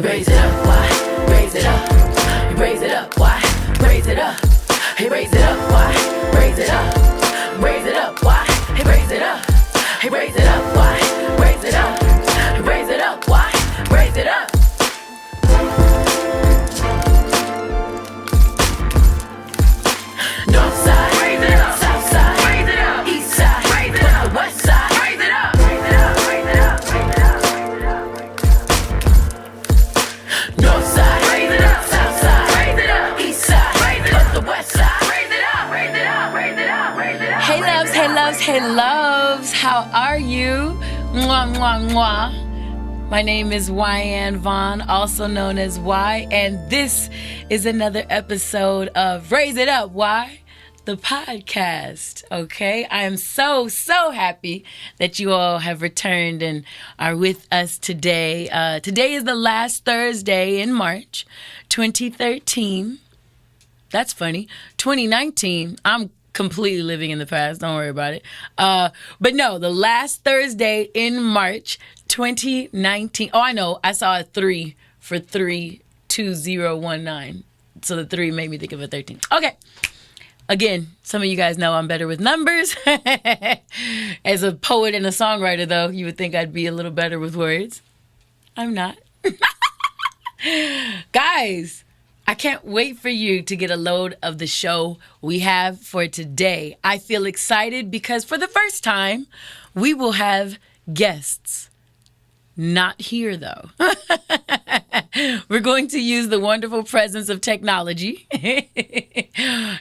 Raise it up, why? Raise it up. Raise it up, why? Raise it up. Hey, raise it up, why? Raise it up. Raise it up, why? Hey, raise it up. Hey, raise it up, why? Raise it up. Raise it up, why? Raise it up. North side, raise it up. South side, raise it up. East side, raise it up. West side, raise it up. Raise it up, raise it up, raise it up, raise it up, raise it up. North side, raise it up. South side, raise it up. East side, raise it up. The west side, raise it up. Raise it up, raise it up, raise it up. Hey loves, hey loves, hey loves. How are you? Mwah, mwah, mwah. My name is Wyann Vaughn, also known as Y, and this is another episode of Raise It Up, Y, the podcast, okay? I am so happy that you all have returned and are with us today. Today is the last Thursday in March, 2013. That's funny. 2019, I'm completely living in the past. Don't worry about it. But no, the last Thursday in March 2019. Oh, I know. I saw a 3 for 32019. So the 3 made me think of a 13. Okay. Again, some of you guys know I'm better with numbers. As a poet and a songwriter, though, you would think I'd be a little better with words. I'm not. Guys, I can't wait for you to get a load of the show we have for today. I feel excited because for the first time, we will have guests. Not here, though. We're going to use the wonderful presence of technology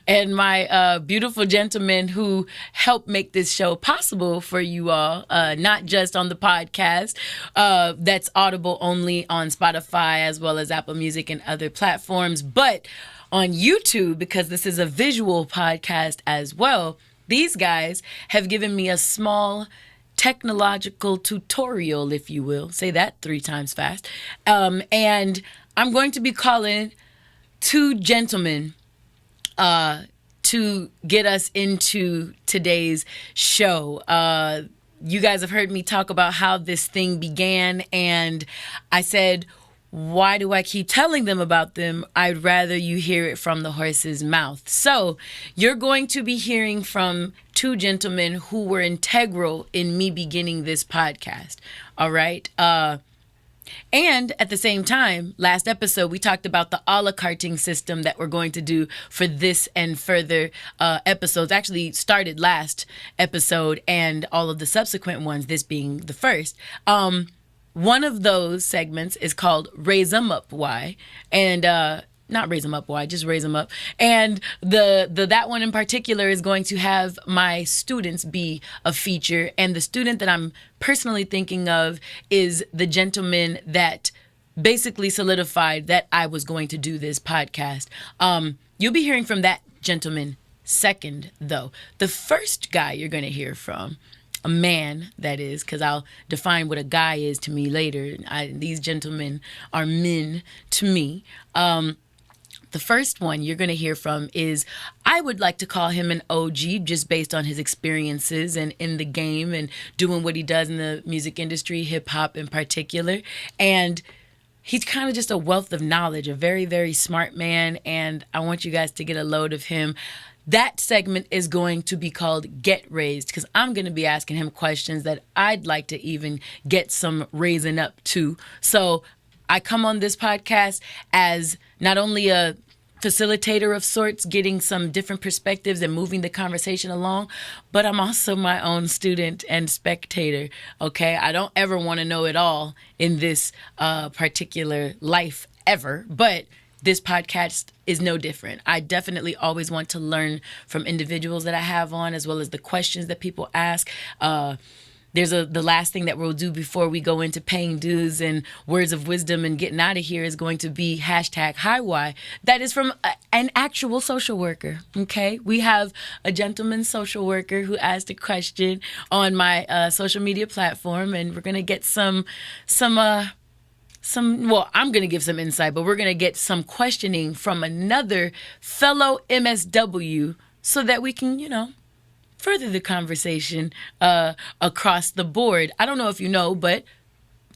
and my beautiful gentlemen who help make this show possible for you all, not just on the podcast that's audible only on Spotify as well as Apple Music and other platforms, but on YouTube, because this is a visual podcast as well. These guys have given me a small technological tutorial, if you will. Say that 3 times fast. And I'm going to be calling 2 gentlemen to get us into today's show. You guys have heard me talk about how this thing began, and I said, why do I keep telling them about them? I'd rather you hear it from the horse's mouth. So you're going to be hearing from 2 gentlemen who were integral in me beginning this podcast. All right. And at the same time, last episode, we talked about the a la carting system that we're going to do for this and further episodes. Actually started last episode and all of the subsequent ones, this being the first. One of those segments is called Raise 'em Up, Why? And not Raise 'em Up, Why? Just Raise 'em Up. And that one in particular is going to have my students be a feature. And the student that I'm personally thinking of is the gentleman that basically solidified that I was going to do this podcast. You'll be hearing from that gentleman second, though. The first guy you're going to hear from, a man, that is, because I'll define what a guy is to me later. These gentlemen are men to me. The first one you're going to hear from is, I would like to call him an OG just based on his experiences and in the game and doing what he does in the music industry, hip hop in particular. And he's kind of just a wealth of knowledge, a very, very smart man. And I want you guys to get a load of him. That segment is going to be called Get Raised, because I'm going to be asking him questions that I'd like to even get some raising up to. So I come on this podcast as not only a facilitator of sorts, getting some different perspectives and moving the conversation along, but I'm also my own student and spectator, okay? I don't ever want to know it all in this particular life ever, but this podcast is no different. I definitely always want to learn from individuals that I have on, as well as the questions that people ask. There's the last thing that we'll do before we go into paying dues and words of wisdom and getting out of here is going to be #HIWI. That is from an actual social worker, okay? We have a gentleman social worker who asked a question on my social media platform, and we're going to get some, well, I'm going to give some insight, but we're going to get some questioning from another fellow MSW so that we can, further the conversation across the board. I don't know if you know, but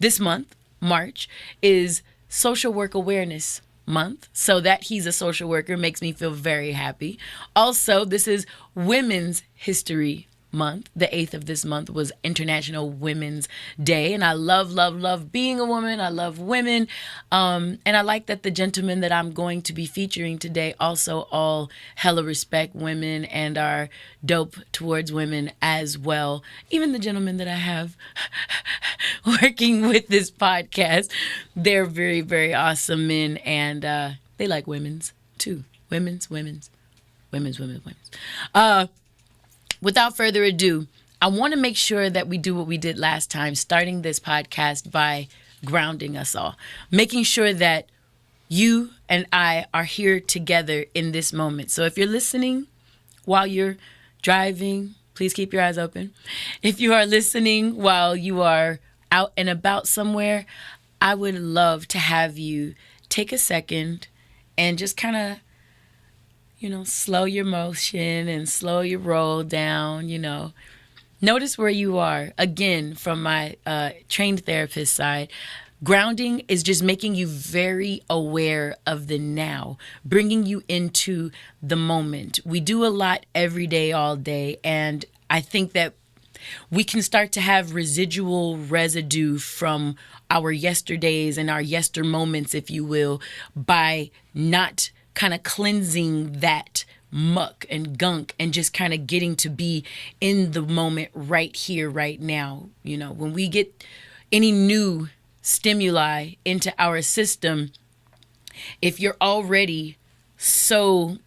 this month, March, is Social Work Awareness Month. So that he's a social worker makes me feel very happy. Also, this is Women's History Month. The 8th of this month was International Women's Day. And I love being a woman. I love women. And I like that the gentlemen that I'm going to be featuring today also all hella respect women and are dope towards women as well. Even the gentlemen that I have working with this podcast, they're very, very awesome men. And they like women's too. Women's. Without further ado, I want to make sure that we do what we did last time, starting this podcast by grounding us all, making sure that you and I are here together in this moment. So if you're listening while you're driving, please keep your eyes open. If you are listening while you are out and about somewhere, I would love to have you take a second and just kind of slow your motion and slow your roll down, Notice where you are. Again, from my trained therapist side, grounding is just making you very aware of the now, bringing you into the moment. We do a lot every day, all day, and I think that we can start to have residual residue from our yesterdays and our yester moments, if you will, by not kind of cleansing that muck and gunk and just kind of getting to be in the moment right here, right now. When we get any new stimuli into our system, if you're already so,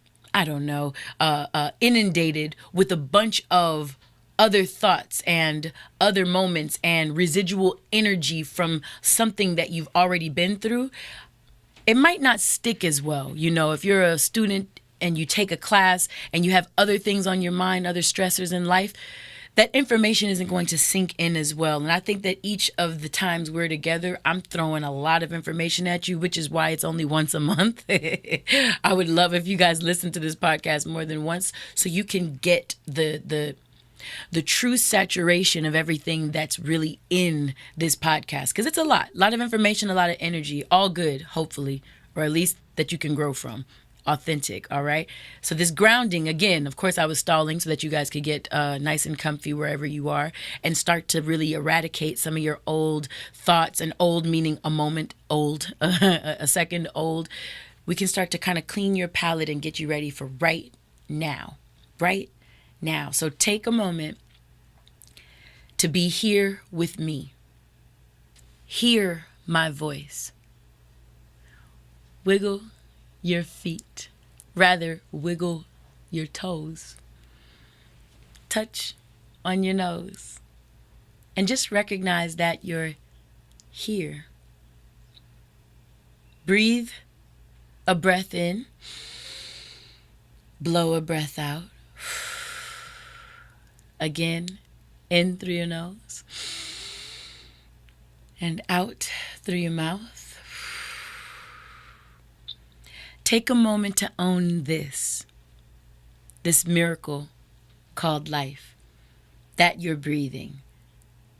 inundated with a bunch of other thoughts and other moments and residual energy from something that you've already been through, it might not stick as well. If you're a student and you take a class and you have other things on your mind, other stressors in life, that information isn't going to sink in as well. And I think that each of the times we're together, I'm throwing a lot of information at you, which is why it's only once a month. I would love if you guys listen to this podcast more than once so you can get the true saturation of everything that's really in this podcast. Because it's a lot of information, a lot of energy, all good, hopefully, or at least that you can grow from. Authentic, all right? So this grounding, again, of course, I was stalling so that you guys could get nice and comfy wherever you are and start to really eradicate some of your old thoughts, and old meaning a moment old, a second old. We can start to kind of clean your palate and get you ready for right now. So take a moment to be here with me. Hear my voice. Wiggle your feet. Rather, wiggle your toes. Touch on your nose. And just recognize that you're here. Breathe a breath in. Blow a breath out. Again, in through your nose and out through your mouth. Take a moment to own this miracle called life, that you're breathing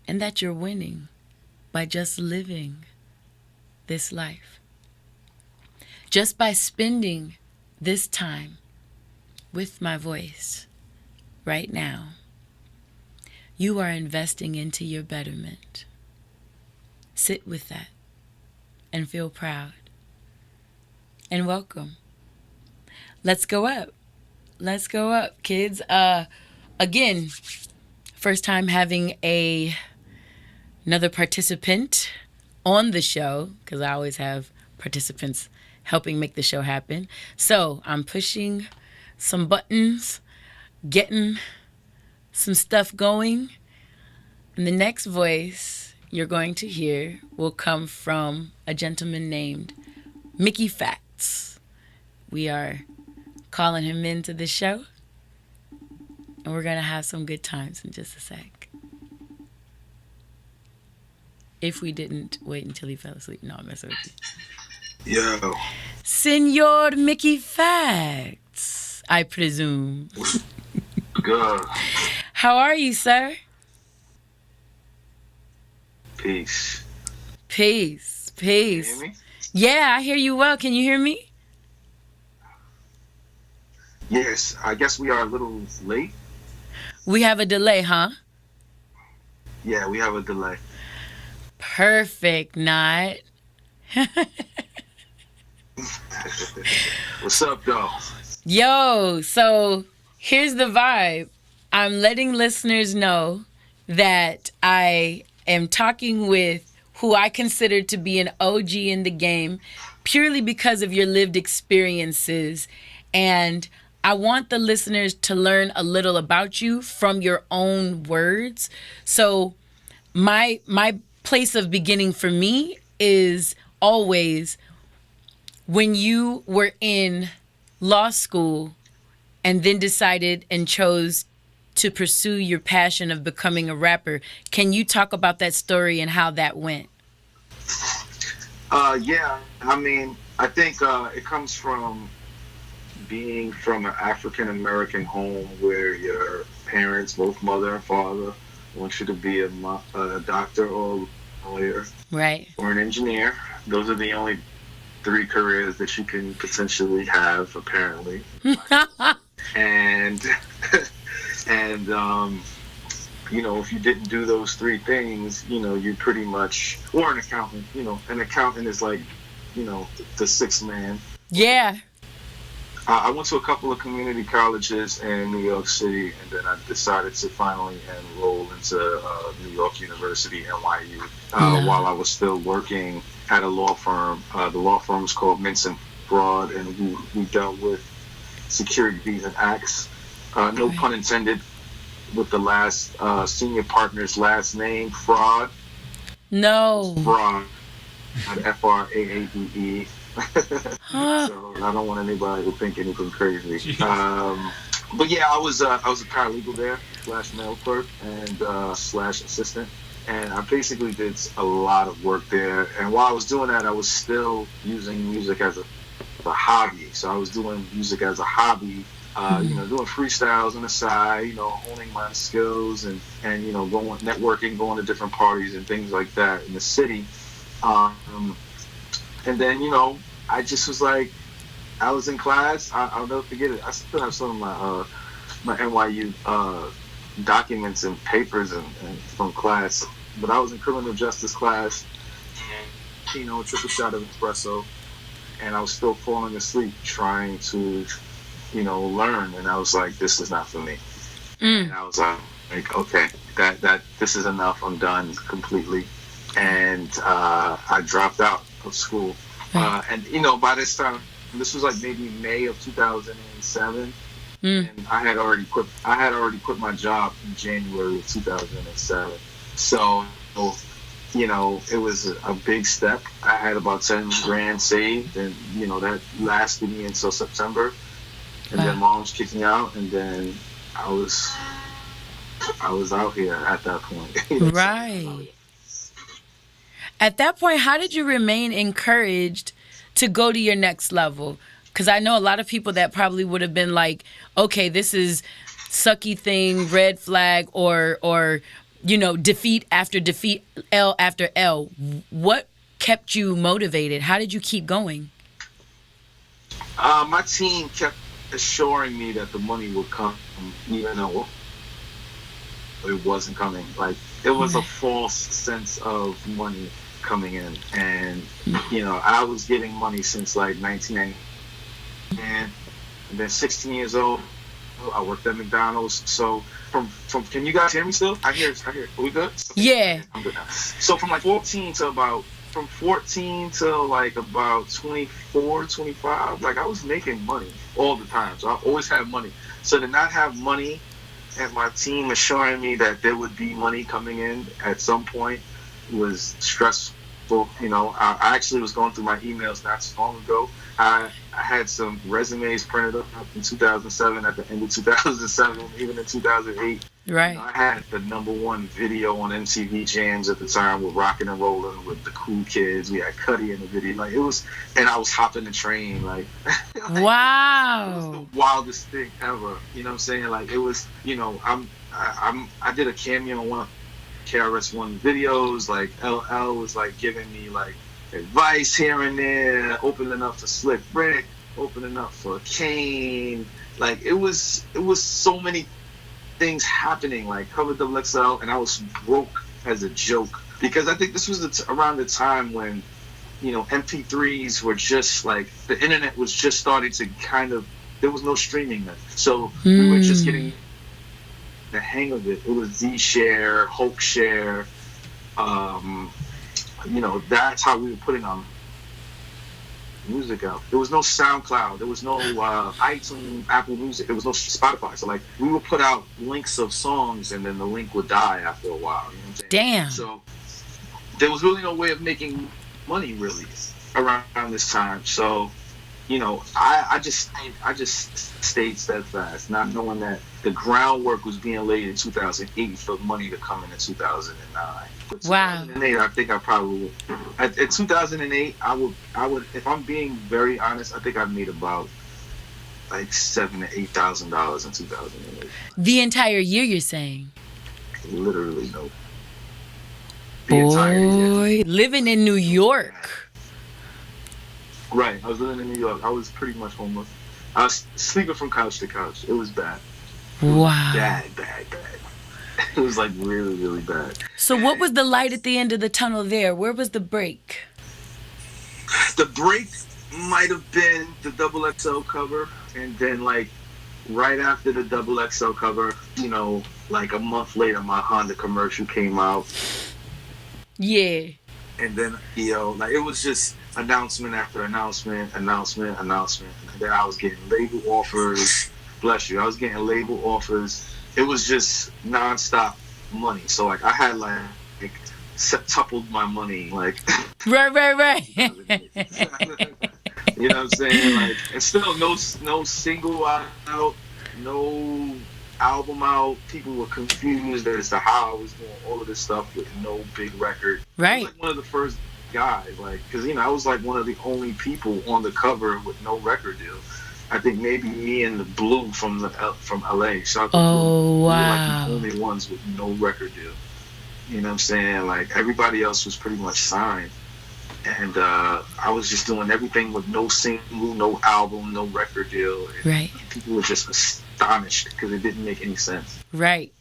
and that you're winning by just living this life. Just by spending this time with my voice right now, you are investing into your betterment. Sit with that and feel proud. And welcome. Let's go up. Let's go up, kids. Again, first time having another participant on the show, because I always have participants helping make the show happen. So I'm pushing some buttons, getting some stuff going. And the next voice you're going to hear will come from a gentleman named Mickey Factz. We are calling him into the show, and we're going to have some good times in just a sec. If we didn't wait until he fell asleep. No, I'm messing with you. Yo. Senor Mickey Factz, I presume. Good. How are you, sir? Peace. Peace. Can you hear me? Yeah, I hear you well. Can you hear me? Yes, I guess we are a little late. We have a delay, huh? Yeah, we have a delay. Perfect, not. What's up, though? Yo, so here's the vibe. I'm letting listeners know that I am talking with who I consider to be an OG in the game purely because of your lived experiences. And I want the listeners to learn a little about you from your own words. So my place of beginning for me is always when you were in law school and then decided and chose to pursue your passion of becoming a rapper. Can you talk about that story and how that went? Yeah, I mean, I think it comes from being from an African American home where your parents, both mother and father, want you to be a doctor or a lawyer Right. or an engineer. Those are the only three careers that you can potentially have, apparently. And and if you didn't do those three things, you pretty much, or an accountant. An accountant is like, the sixth man. Yeah. I went to a couple of community colleges in New York City, and then I decided to finally enroll into New York University, NYU, while I was still working at a law firm. The law firm was called Mintz and Fraud, and we dealt with securities and acts. No pun intended, with the last senior partner's last name, Fraud. No. Fraud. Fraadee. So I don't want anybody to think anything crazy. But yeah, I was a paralegal there, / mail clerk, and / assistant. And I basically did a lot of work there. And while I was doing that, I was still using music as a hobby. So I was doing music as a hobby, doing freestyles on the side, honing my skills and going networking, going to different parties and things like that in the city. And then, I just was like, I was in class. I'll never forget it. I still have some of my NYU documents and papers and from class. But I was in criminal justice class, and, triple shot of espresso, and I was still falling asleep trying to, learn. And I was like, this is not for me. And I was like, okay, that this is enough. I'm done completely. And I dropped out of school. And by this time, this was like maybe May of 2007, and I had already quit my job in January of 2007. So, it was a big step. I had about 10 grand saved, and that lasted me until September. And then Mom's kicked me out, and then I was out here at that point. Right. At that point, how did you remain encouraged to go to your next level? Because I know a lot of people that probably would have been like, okay, this is sucky thing, red flag, or defeat after defeat, L after L. What kept you motivated? How did you keep going? My team kept assuring me that the money would come, even though it wasn't coming. Like, it was a false sense of money coming in, and I was getting money since like 1990, and then 16 years old, I worked at McDonald's. So from can you guys hear me still? I hear. Are we good? Yeah. I'm good now. So from 14 to about 24, 25, like, I was making money all the time. So I always had money. So to not have money, and my team assuring me that there would be money coming in at some point, was stressful. I actually was going through my emails not so long ago. I had some resumes printed up in 2007, at the end of 2007, even in 2008. Right. I had the #1 video on MTV Jams at the time with Rockin' and Rollin' with the Cool Kids. We had Cuddy in the video. Like, it was, and I was hopping the train. Like, wow. It was the wildest thing ever. You know what I'm saying? Like, it was, I did a cameo on one KRS-One videos. Like, LL was like giving me like Advice here and there, opening up for Slick Rick, opening up for Kane. Like it was so many things happening. Like covered double XL, and I was broke as a joke because I think this was around the time when MP3s were just like the internet was just starting to kind of. There was no streaming then, so we were just getting the hang of it. It was Z-Share, Hulk Share. That's how we were putting our music out. There was no SoundCloud. There was no iTunes, Apple Music. There was no Spotify. So like we would put out links of songs, and then the link would die after a while. You know what I'm saying? Damn. So there was really no way of making money really around this time. So I just stayed steadfast, not knowing that the groundwork was being laid in 2008 for money to come in 2009. But Wow. 2008, I think I probably at 2008 I would if I'm being very honest, I think I made about like $7,000 to $8,000 in 2008. The entire year, you're saying? Literally no. The entire year. Boy, living in New York. Right, I was living in New York. I was pretty much homeless. I was sleeping from couch to couch. It was bad. Wow. Bad. It was like really, really bad. So what was the light at the end of the tunnel there? Where was the break? The break might have been the double XL cover, and then like right after the double XL cover, like a month later, my Honda commercial came out. Yeah. And then like it was just announcement after announcement. And then I was getting label offers. Bless you. I was getting label offers. It was just nonstop money. So like I had like septupled my money. Like Right. you know what I'm saying? Like, and still no single out, no album out. People were confused as to how I was doing all of this stuff with no big record. Right. I was like one of the first guys, like, because I was like one of the only people on the cover with no record deal. I think maybe me and the Blue from LA. Shout out to Blue. Wow. We were like the only ones with no record deal. You know what I'm saying? Like everybody else was pretty much signed. And I was just doing everything with no single, no album, no record deal. And Right. people were just astonished because it didn't make any sense. Right.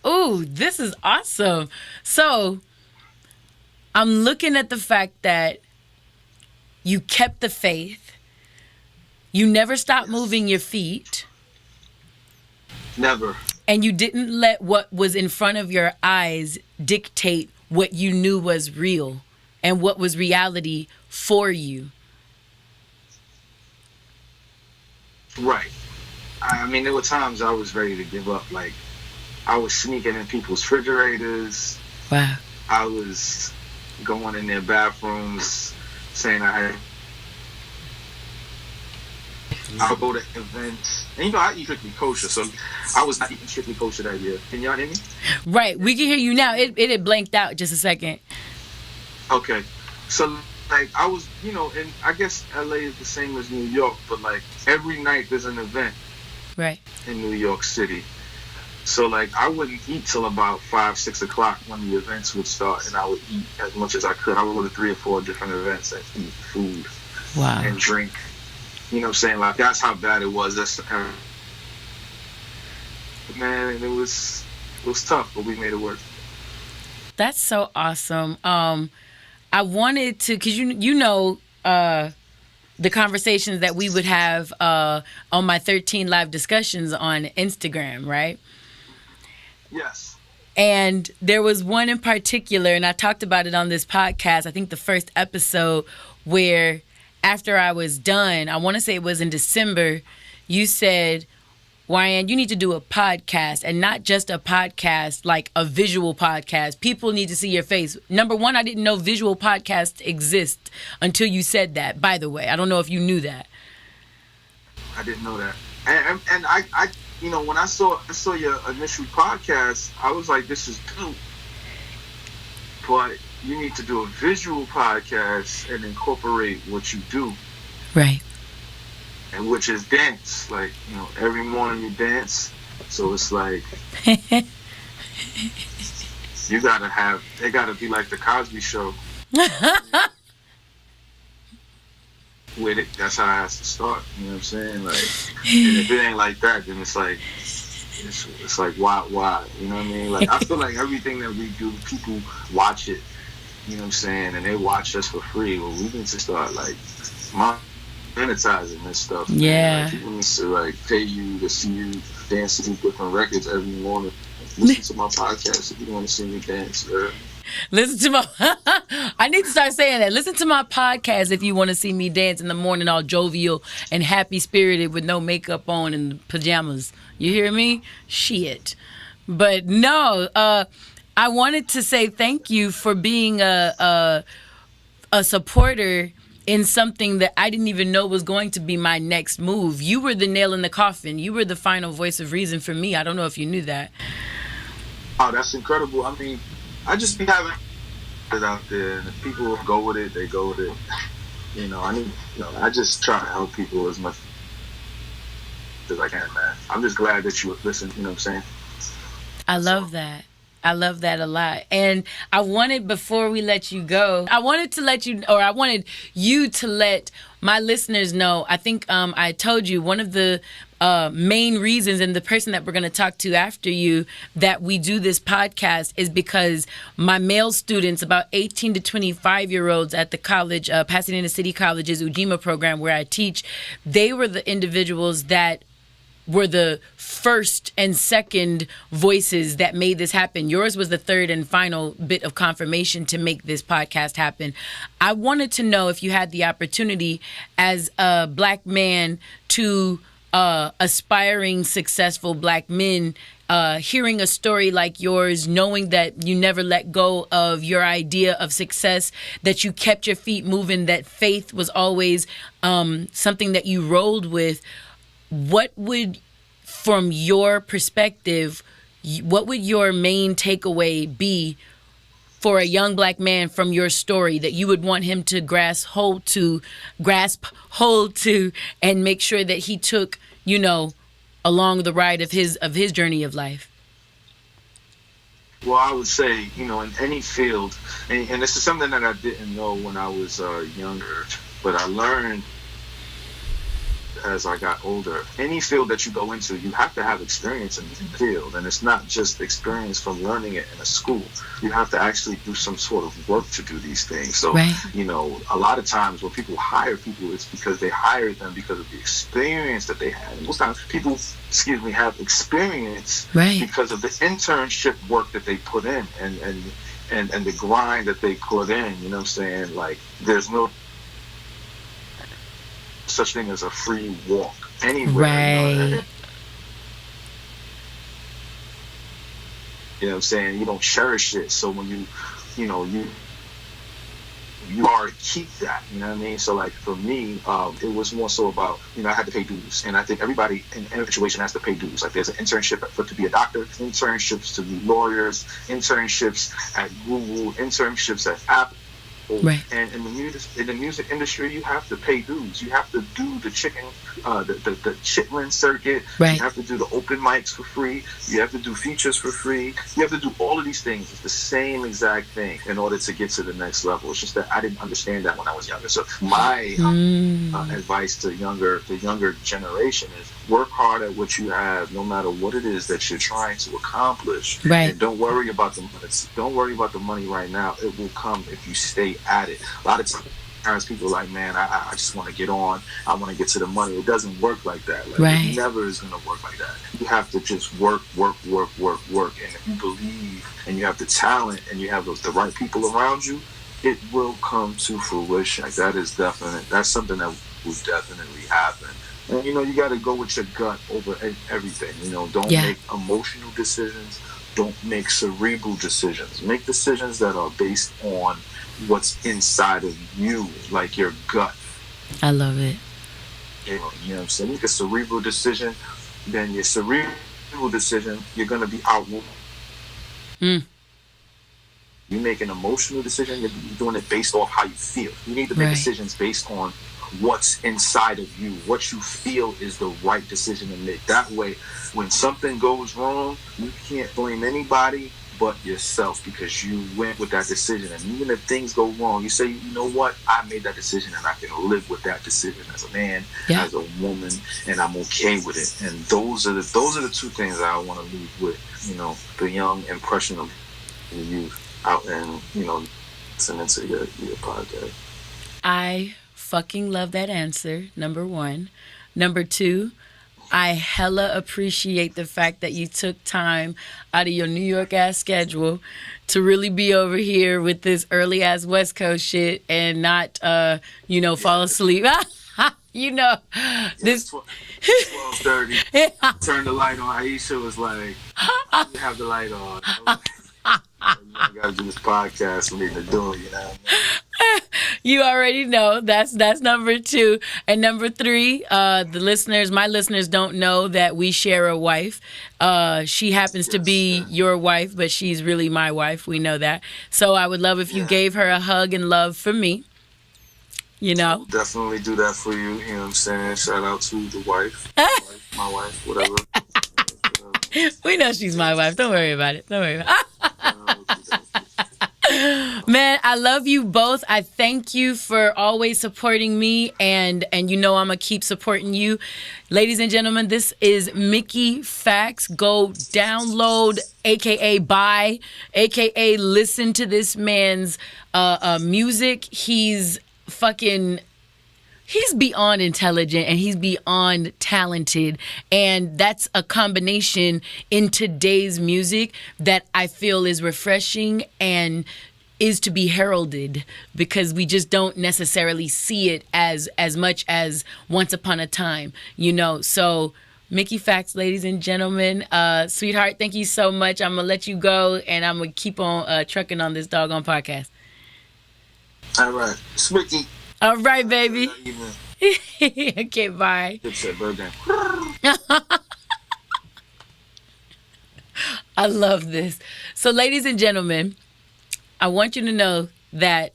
Ooh, this is awesome. So I'm looking at the fact that you kept the faith. You never stopped moving your feet. Never. And you didn't let what was in front of your eyes dictate what you knew was real and what was reality for you. Right. I mean, there were times I was ready to give up. Like, I was sneaking in people's refrigerators. Wow. I was going in their bathrooms saying I'll go to events. And I eat strictly kosher, so I was not eating strictly kosher that year. Can y'all hear me? Right. We can hear you now. It had blanked out just a second. Okay. So, like, I was, and I guess LA is the same as New York, but, like, every night there's an event Right. in New York City. So, like, I wouldn't eat till about 5, 6 o'clock when the events would start, and I would eat as much as I could. I would go to 3 or 4 different events and eat food Wow. and drink. You know what I'm saying? Like, that's how bad it was. Man, and it was tough, but we made it work. That's so awesome. I wanted to, because the conversations that we would have on my 13 live discussions on Instagram, right? Yes. And there was one in particular, and I talked about it on this podcast, I think the first episode, where after I was done, I want to say it was in December, you said, Wyann, you need to do a podcast, and not just a podcast, like a visual podcast. People need to see your face. Number one, I didn't know visual podcasts exist until you said that, by the way. I don't know if you knew that. I didn't know that. And I when I saw your initial podcast, I was like, this is dope. But you need to do a visual podcast and incorporate what you do. Right. And which is dance. Like, every morning you dance. So it's like, it gotta be like the Cosby Show. with it. That's how it has to start. You know what I'm saying? Like, and if it ain't like that, then it's like, it's like why? You know what I mean? Like, I feel like everything that we do, people watch it. You know what I'm saying? And they watch us for free. Well, we need to start like monetizing this stuff. Yeah. Like, people need to like pay you to see you dance to different records every morning. Listen to my podcast if you want to see me dance. Listen to my I need to start saying that. Listen to my podcast if you want to see me dance in the morning all jovial and happy spirited with no makeup on and pajamas. You hear me? Shit. But no, I wanted to say thank you for being a supporter in something that I didn't even know was going to be my next move. You were the nail in the coffin. You were the final voice of reason for me. I don't know if you knew that. Oh, that's incredible. I mean, I just be having it out there, and if people go with it, they go with it. You know, I just try to help people as much as I can, man. I'm just glad that you listen. You know what I'm saying? I love that. I love that a lot. And I wanted, before we let you go, I wanted you to let my listeners know. I think I told you one of the main reasons, and the person that we're going to talk to after you, that we do this podcast is because my male students, about 18 to 25-year-olds at the college, Pasadena City College's Ujima program where I teach, they were the individuals that were the first and second voices that made this happen. Yours was the third and final bit of confirmation to make this podcast happen. I wanted to know if you had the opportunity as a black man to aspiring, successful black men, hearing a story like yours, knowing that you never let go of your idea of success, that you kept your feet moving, that faith was always something that you rolled with. What would, from your perspective, what would your main takeaway be for a young black man from your story that you would want him to grasp hold to, and make sure that he took, along the ride of his journey of life? Well, I would say, in any field, and this is something that I didn't know when I was younger, but I learned as I got older. Any field that you go into, you have to have experience in the field, and it's not just experience from learning it in a school. You have to actually do some sort of work to do these things. So, right. A lot of times when people hire people, it's because they hired them because of the experience that they had. And most times people, have experience right. because of the internship work that they put in and the grind that they put in. You know what I'm saying? Like, there's no such thing as a free walk anywhere. Right. You know what I'm saying? You don't cherish it. So when you already keep that, you know what I mean? So like for me, it was more so about, I had to pay dues. And I think everybody in every situation has to pay dues. Like there's an internship to be a doctor, internships to be lawyers, internships at Google, internships at Apple. Right. And in the music industry, you have to pay dues. You have to do the chitlin circuit. Right. You have to do the open mics for free. You have to do features for free. You have to do all of these things. It's the same exact thing in order to get to the next level. It's just that I didn't understand that when I was younger. So my advice to the younger generation is work hard at what you have, no matter what it is that you're trying to accomplish. Right. And don't worry about the money. Don't worry about the money right now. It will come if you stay at it. A lot of times people are like, man, I just want to get on. I want to get to the money. It doesn't work like that. Like, right. It never is going to work like that. You have to just work. And if you believe and you have the talent and you have the right people around you, it will come to fruition. Like, that is definite. That's something that will definitely happen. And, you got to go with your gut over everything. Don't make emotional decisions. Don't make cerebral decisions. Make decisions that are based on what's inside of you, like your gut. I love it. You know what I'm saying? Make a cerebral decision, then your cerebral decision, you're going to be outward. You make an emotional decision, you're doing it based off how you feel. You need to make decisions based on what's inside of you. What you feel is the right decision to make. That way, when something goes wrong, you can't blame anybody but yourself, because you went with that decision. And even if things go wrong, you say, you know what, I made that decision and I can live with that decision as a man, as a woman, and I'm okay with it. And those are the two things I want to leave with, you know, the young, impressionable youth out and, you know, listening to your podcast. I fucking love that answer, number one. Number two, I hella appreciate the fact that you took time out of your New York ass schedule to really be over here with this early ass West Coast shit and not, you know, fall asleep. You know, this 12:30. Turn the light on. Aisha was like, "You have the light on." I gotta do this podcast for me to do it, you know. You already know that's number two. And number three, my listeners don't know that we share a wife. She happens to be your wife, but she's really my wife. We know that. So I would love if you gave her a hug and love for me. You know, I'll definitely do that for you. You know what I'm saying? Shout out to the wife, my wife, whatever. We know she's my wife. Don't worry about it. Don't worry about it. Man, I love you both. I thank you for always supporting me, and you know I'm going to keep supporting you. Ladies and gentlemen, this is Mickey Factz. Go download, a.k.a. buy, a.k.a. listen to this man's music. He's beyond intelligent and he's beyond talented. And that's a combination in today's music that I feel is refreshing and is to be heralded, because we just don't necessarily see it as much as once upon a time, you know. So Mickey Factz, ladies and gentlemen, sweetheart, thank you so much. I'm going to let you go and I'm going to keep on trucking on this doggone podcast. All right. It's Mickey. All right, baby. Okay, bye. Good shit, birthday. I love this. So, ladies and gentlemen, I want you to know that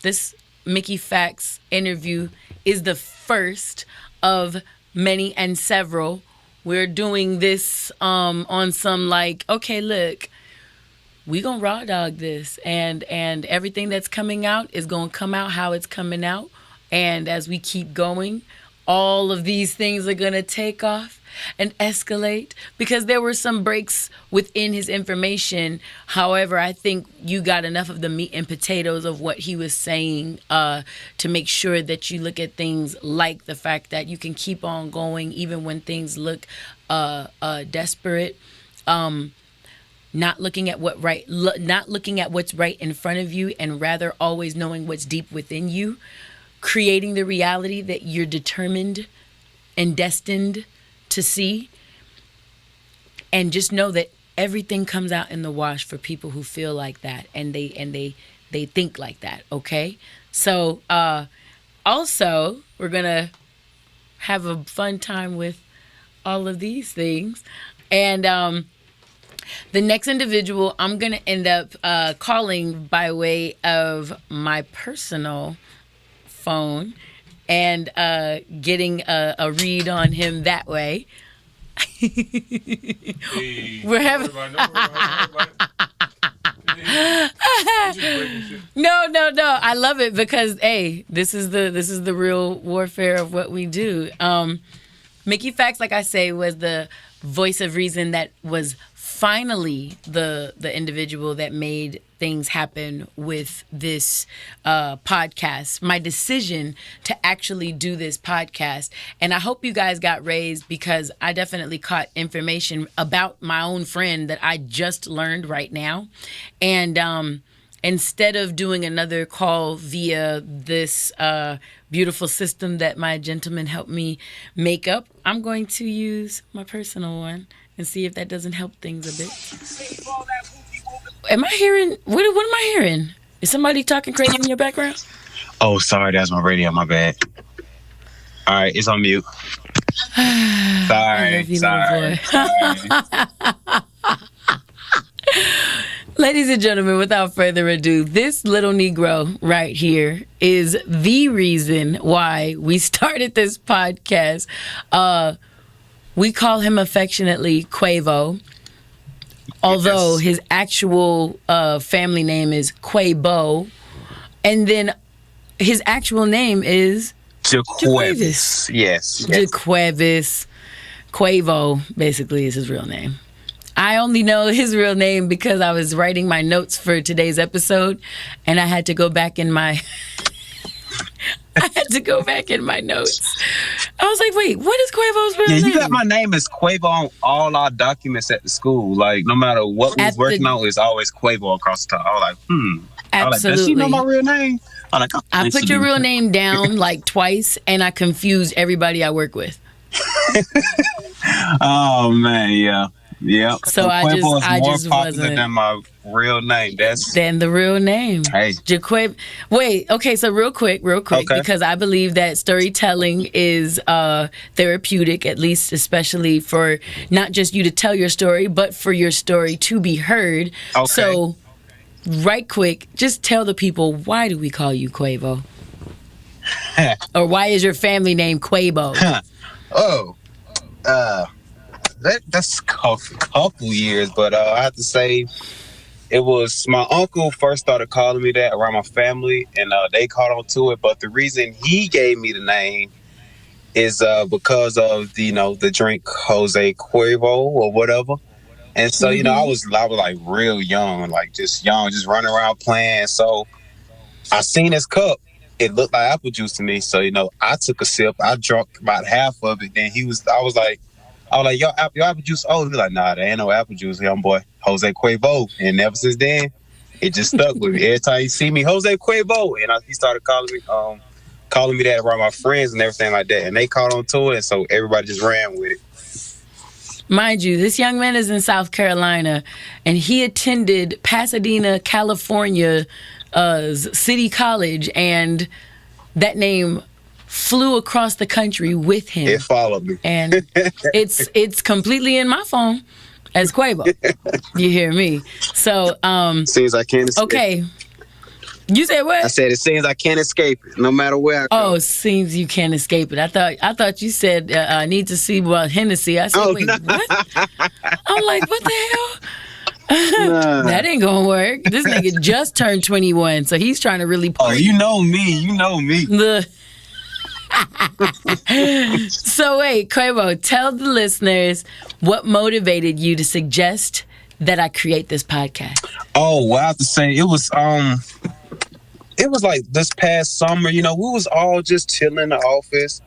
this Mickey Factz interview is the first of many and several. We're doing this on some like, okay, look, we gonna raw dog this, and everything that's coming out is gonna come out how it's coming out. And as we keep going, all of these things are gonna take off and escalate, because there were some breaks within his information. However, I think you got enough of the meat and potatoes of what he was saying to make sure that you look at things like the fact that you can keep on going even when things look desperate. Not looking at what's right in front of you, and rather always knowing what's deep within you, creating the reality that you're determined and destined to see. And just know that everything comes out in the wash for people who feel like that and they think like that, okay? So also we're gonna have a fun time with all of these things. And the next individual I'm going to end up calling by way of my personal phone and getting a read on him that way. Hey, We're having... No. I love it because, hey, this is the real warfare of what we do. Mickey Factz, like I say, was the voice of reason that was finally the individual that made things happen with this podcast. My decision to actually do this podcast. And I hope you guys got raised, because I definitely caught information about my own friend that I just learned right now. And instead of doing another call via this beautiful system that my gentleman helped me make up, I'm going to use my personal one and see if that doesn't help things a bit. Am I hearing... What am I hearing? Is somebody talking crazy in your background? Oh, sorry, that's my radio. My bad. All right, it's on mute. Sorry. Ladies and gentlemen, without further ado, this little Negro right here is the reason why we started this podcast. We call him affectionately Quavo. Although Yes. his actual family name is Quavo, and then his actual name is Jaquevis. Yes. Jaquevis. Quavo basically is his real name. I only know his real name because I was writing my notes for today's episode, and I had to go back in my notes. I was like, wait, what is Quavo's real Yeah, name? you got my name as Quavo on all our documents at the school. Like, no matter what we was working on, it's always Quavo across the top. I was like, I was like, does she know my real name? I'm like, I put your real name down like twice, and I confused everybody I work with. Oh man, yeah. So I Quavo just- I is more just popular wasn't- than my real name. That's Than the real name. Hey. Jaquev. Wait, okay, so real quick, Okay. because I believe that storytelling is therapeutic, at least especially for not just you to tell your story, but for your story to be heard. Okay. So, right quick, just tell the people, why do we call you Quavo? Or why is your family name Quavo? that's a couple years, but I have to say it was my uncle first started calling me that around my family, and they caught on to it. But the reason he gave me the name is because of the drink Jose Cuervo or whatever. And so I was like real young, like just running around playing. So I seen his cup. It looked like apple juice to me. So I took a sip. I drank about half of it. Then I was like, yo, apple juice. Oh, he was like, nah, there ain't no apple juice, young boy. Jose Cuervo. And ever since then, it just stuck with me. Every time you see me, Jose Cuervo, and he started calling me that around my friends and everything like that. And they caught on to it, and so everybody just ran with it. Mind you, this young man is in South Carolina, and he attended Pasadena, California, City College, and that name flew across the country with him. It followed me. And it's completely in my phone as Quavo. You hear me? So, Seems I can't escape. okay. You said what? I said it seems I can't escape it, no matter where I go. Oh, seems you can't escape it. I thought you said I need to see about Hennessy. I said, wait, no. what? I'm like, what the hell? Nah. That ain't gonna work. This nigga just turned 21, so he's trying to really Oh, party. you know me. The So wait, Quavo, tell the listeners what motivated you to suggest that I create this podcast. Oh, well, I have to say it was like this past summer. We was all just chilling in the office,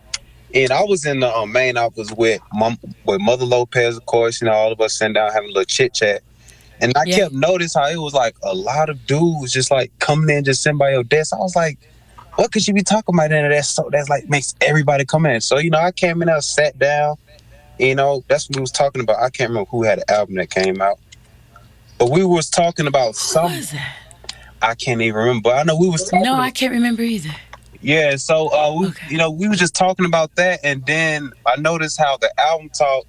and I was in the main office with Mother Lopez, of course. All of us sitting down having a little chit chat, and I kept noticing how it was like a lot of dudes just like coming in, just sitting by your desk. I was like, what could you be talking about in there that's like makes everybody come in? So I came in there, sat down. That's what we was talking about. I can't remember who had an album that came out, but we was talking about something. What was that? I can't even remember. But I know we was talking. No, I can't remember either. Yeah, so we were just talking about that, and then I noticed how the album talk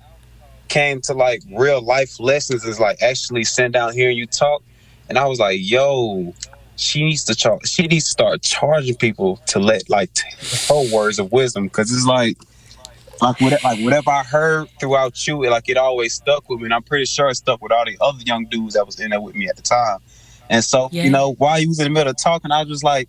came to like real life lessons, is like actually sitting down here and you talk, and I was like, yo, she needs to start charging people to let like her words of wisdom, because it's like whatever I heard throughout you, it always stuck with me, and I'm pretty sure it stuck with all the other young dudes that was in there with me at the time. And so, while you was in the middle of talking, I was just like,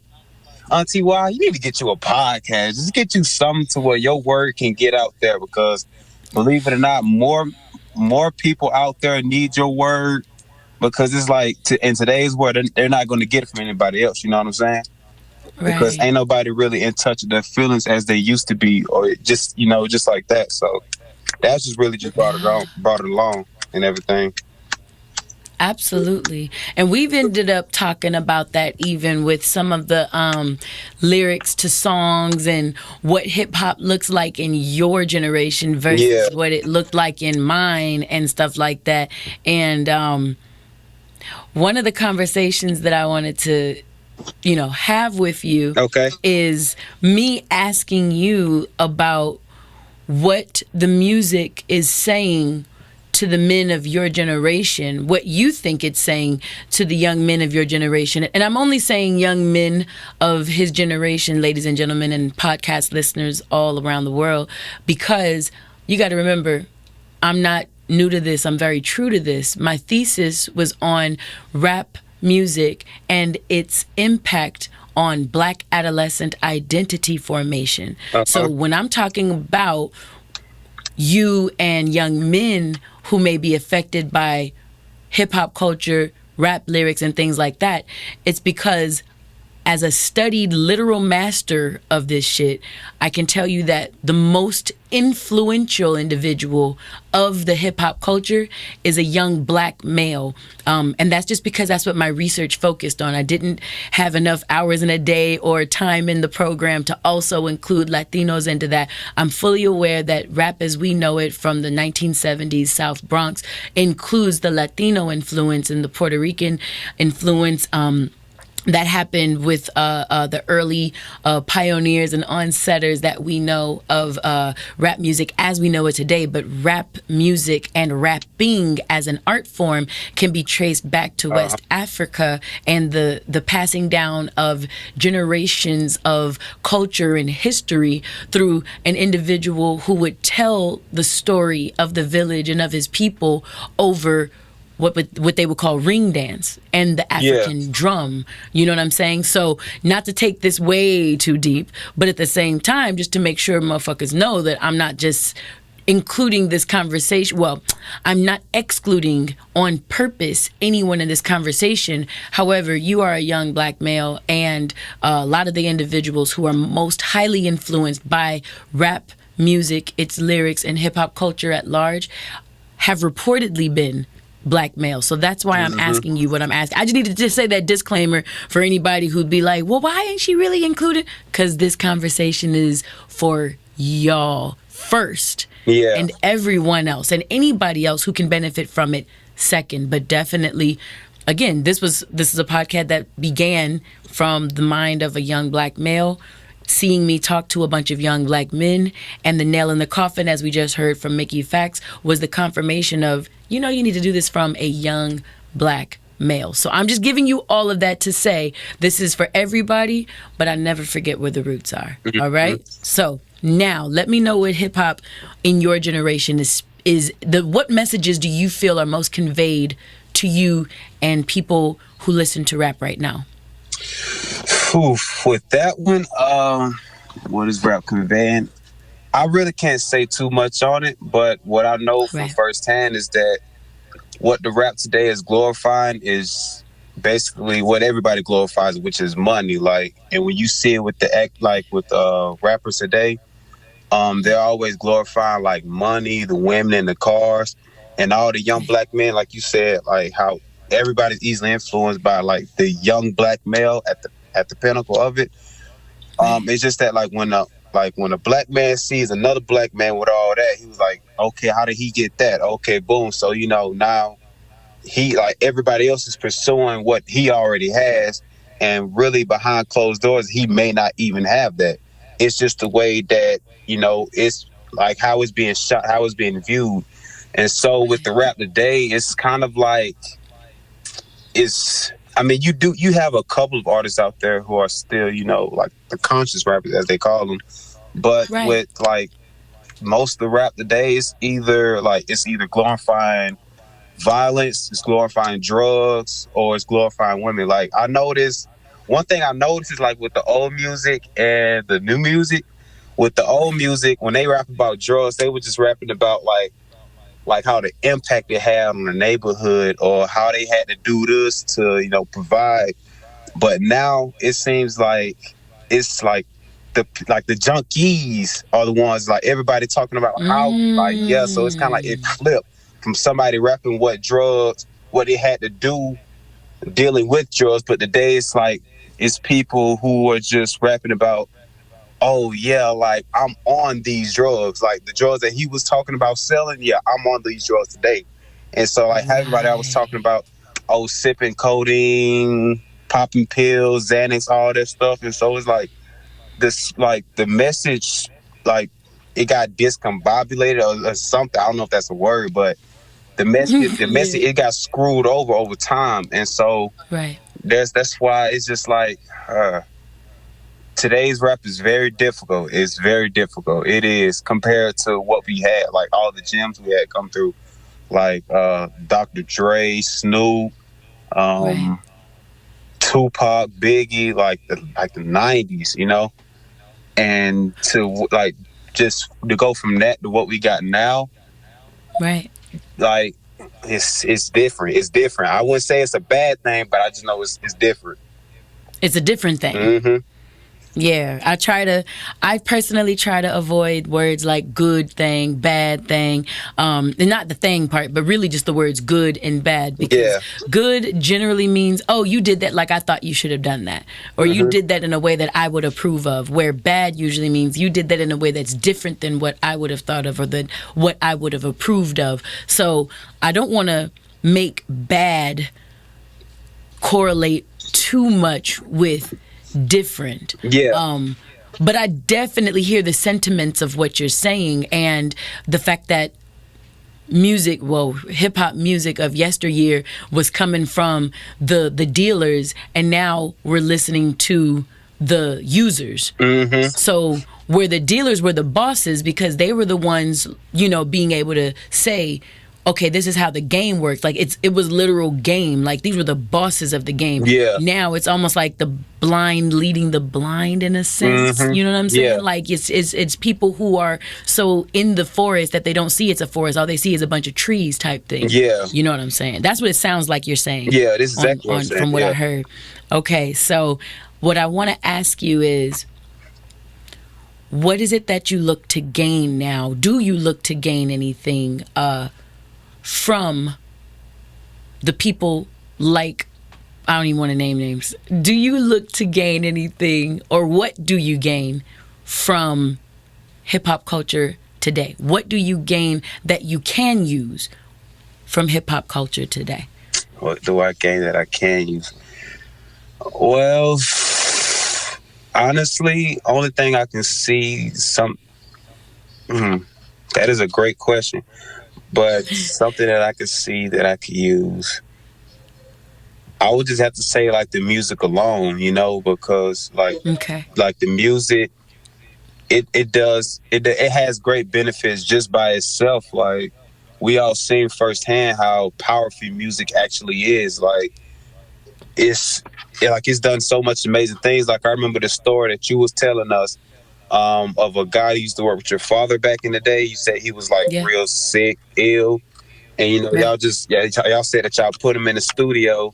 Auntie, why you need to get you a podcast. Just get you something to where your word can get out there, because believe it or not, more people out there need your word, because it's like in today's world, they're not going to get it from anybody else. You know what I'm saying? Right. Because ain't nobody really in touch with their feelings as they used to be, or just like that. So that's just really just brought it along and everything. Absolutely. And we've ended up talking about that even with some of the lyrics to songs and what hip hop looks like in your generation versus what it looked like in mine and stuff like that. And one of the conversations that I wanted to have with you is me asking you about what the music is saying to the men of your generation, what you think it's saying to the young men of your generation. And I'm only saying young men of his generation, ladies and gentlemen, and podcast listeners all around the world, because you got to remember, I'm not new to this. I'm very true to this. My thesis was on rap music and its impact on Black adolescent identity formation. So when I'm talking about you and young men who may be affected by hip hop culture, rap lyrics, and things like that, it's because as a studied literal master of this shit, I can tell you that the most influential individual of the hip hop culture is a young Black male. And that's just because that's what my research focused on. I didn't have enough hours in a day or time in the program to also include Latinos into that. I'm fully aware that rap as we know it from the 1970s South Bronx includes the Latino influence and the Puerto Rican influence. That happened with the early pioneers and onsetters that we know of rap music as we know it today. But rap music and rapping as an art form can be traced back to West Africa and the passing down of generations of culture and history through an individual who would tell the story of the village and of his people over what they would call ring dance and the African drum. You know what I'm saying? So not to take this way too deep, but at the same time, just to make sure motherfuckers know that I'm not just including this conversation. Well, I'm not excluding on purpose anyone in this conversation. However, you are a young Black male, and a lot of the individuals who are most highly influenced by rap music, its lyrics, and hip hop culture at large have reportedly been Black male. So that's why I'm asking you what I'm asking. I just needed to just say that disclaimer for anybody who'd be like, well, why ain't she really included? Because this conversation is for y'all first. Yeah. And everyone else and anybody else who can benefit from it second. But definitely, again, this is a podcast that began from the mind of a young Black male, seeing me talk to a bunch of young Black men, and the nail in the coffin, as we just heard from Mickey Factz, was the confirmation of, you need to do this from a young Black male. So I'm just giving you all of that to say this is for everybody, but I never forget where the roots are. All right? So now let me know what hip hop in your generation is what messages do you feel are most conveyed to you and people who listen to rap right now? With that one, what is rap conveying? I really can't say too much on it, but what I know from firsthand is that what the rap today is glorifying is basically what everybody glorifies, which is money. Like, and when you see it with the act, like with rappers today, they're always glorifying like money, the women and the cars, and all the young Black men, like you said, like how everybody's easily influenced by like the young Black male at the pinnacle of it. It's just that like when a Black man sees another Black man with all that, he was like, okay, how did he get that? Okay, boom. So now he, like everybody else, is pursuing what he already has, and really behind closed doors he may not even have that. It's just the way that it's like how it's being shot, how it's being viewed. And so with the rap today, it's kind of like you have a couple of artists out there who are still, like the conscious rappers, as they call them. But with like most of the rap today, it's either glorifying violence, it's glorifying drugs, or it's glorifying women. Like one thing I noticed is like with the old music and the new music. With the old music, when they rap about drugs, they were just rapping about like how the impact it had on the neighborhood, or how they had to do this to provide. But now it seems like it's like the junkies are the ones, like everybody talking about how so it's kind of like it flipped from somebody rapping what they had to do dealing with drugs. But today it's people who are just rapping about, oh yeah, like I'm on these drugs, like the drugs that he was talking about selling. Yeah, I'm on these drugs today. And so like everybody I was talking about, sipping codeine, popping pills, Xanax, all that stuff. And so it's like this, like the message, like it got discombobulated or something. I don't know if that's a word, but the message, it got screwed over time. And so that's why it's just like today's rap is very difficult. It's very difficult. It is, compared to what we had, like all the gems we had come through. like Dr. Dre, Snoop, Right. Tupac, Biggie, like the '90s, and to like just to go from that to what we got now, Right. like it's different. It's different. I wouldn't say it's a bad thing, but I just know it's different. It's a different thing. Mm-hmm. Yeah, I personally try to avoid words like good thing, bad thing, and not the thing part, but really just the words good and bad, because good generally means, oh, you did that like I thought you should have done that, or you did that in a way that I would approve of, where bad usually means you did that in a way that's different than what I would have thought of or than what I would have approved of. So I don't want to make bad correlate too much with different. But I definitely hear the sentiments of what you're saying, and the fact that hip hop music of yesteryear was coming from the dealers, and now we're listening to the users. So where the dealers were the bosses, because they were the ones, being able to say, okay, this is how the game works. Like it was literal game. Like these were the bosses of the game. Yeah. Now it's almost like the blind leading the blind in a sense. You know what I'm saying? Yeah. Like it's people who are so in the forest that they don't see it's a forest. All they see is a bunch of trees type thing. Yeah. You know what I'm saying? That's what it sounds like you're saying. Yeah, this is exactly what I'm saying. From what I heard. Okay, so what I want to ask you is, what is it that you look to gain now? Do you look to gain anything from the people like, I don't even want to name names. Do you look to gain anything, or what do you gain from hip hop culture today? What do you gain that you can use from hip hop culture today? What do I gain that I can use? Well, honestly, only thing I can see that is a great question. But something that I could see that I could use, I would just have to say like the music alone, because like the music, it has great benefits just by itself. Like we all seen firsthand how powerful music actually is. Like it's done so much amazing things. Like I remember the story that you was telling us of a guy who used to work with your father back in the day. You said he was like real sick, ill, and y'all said that y'all put him in the studio,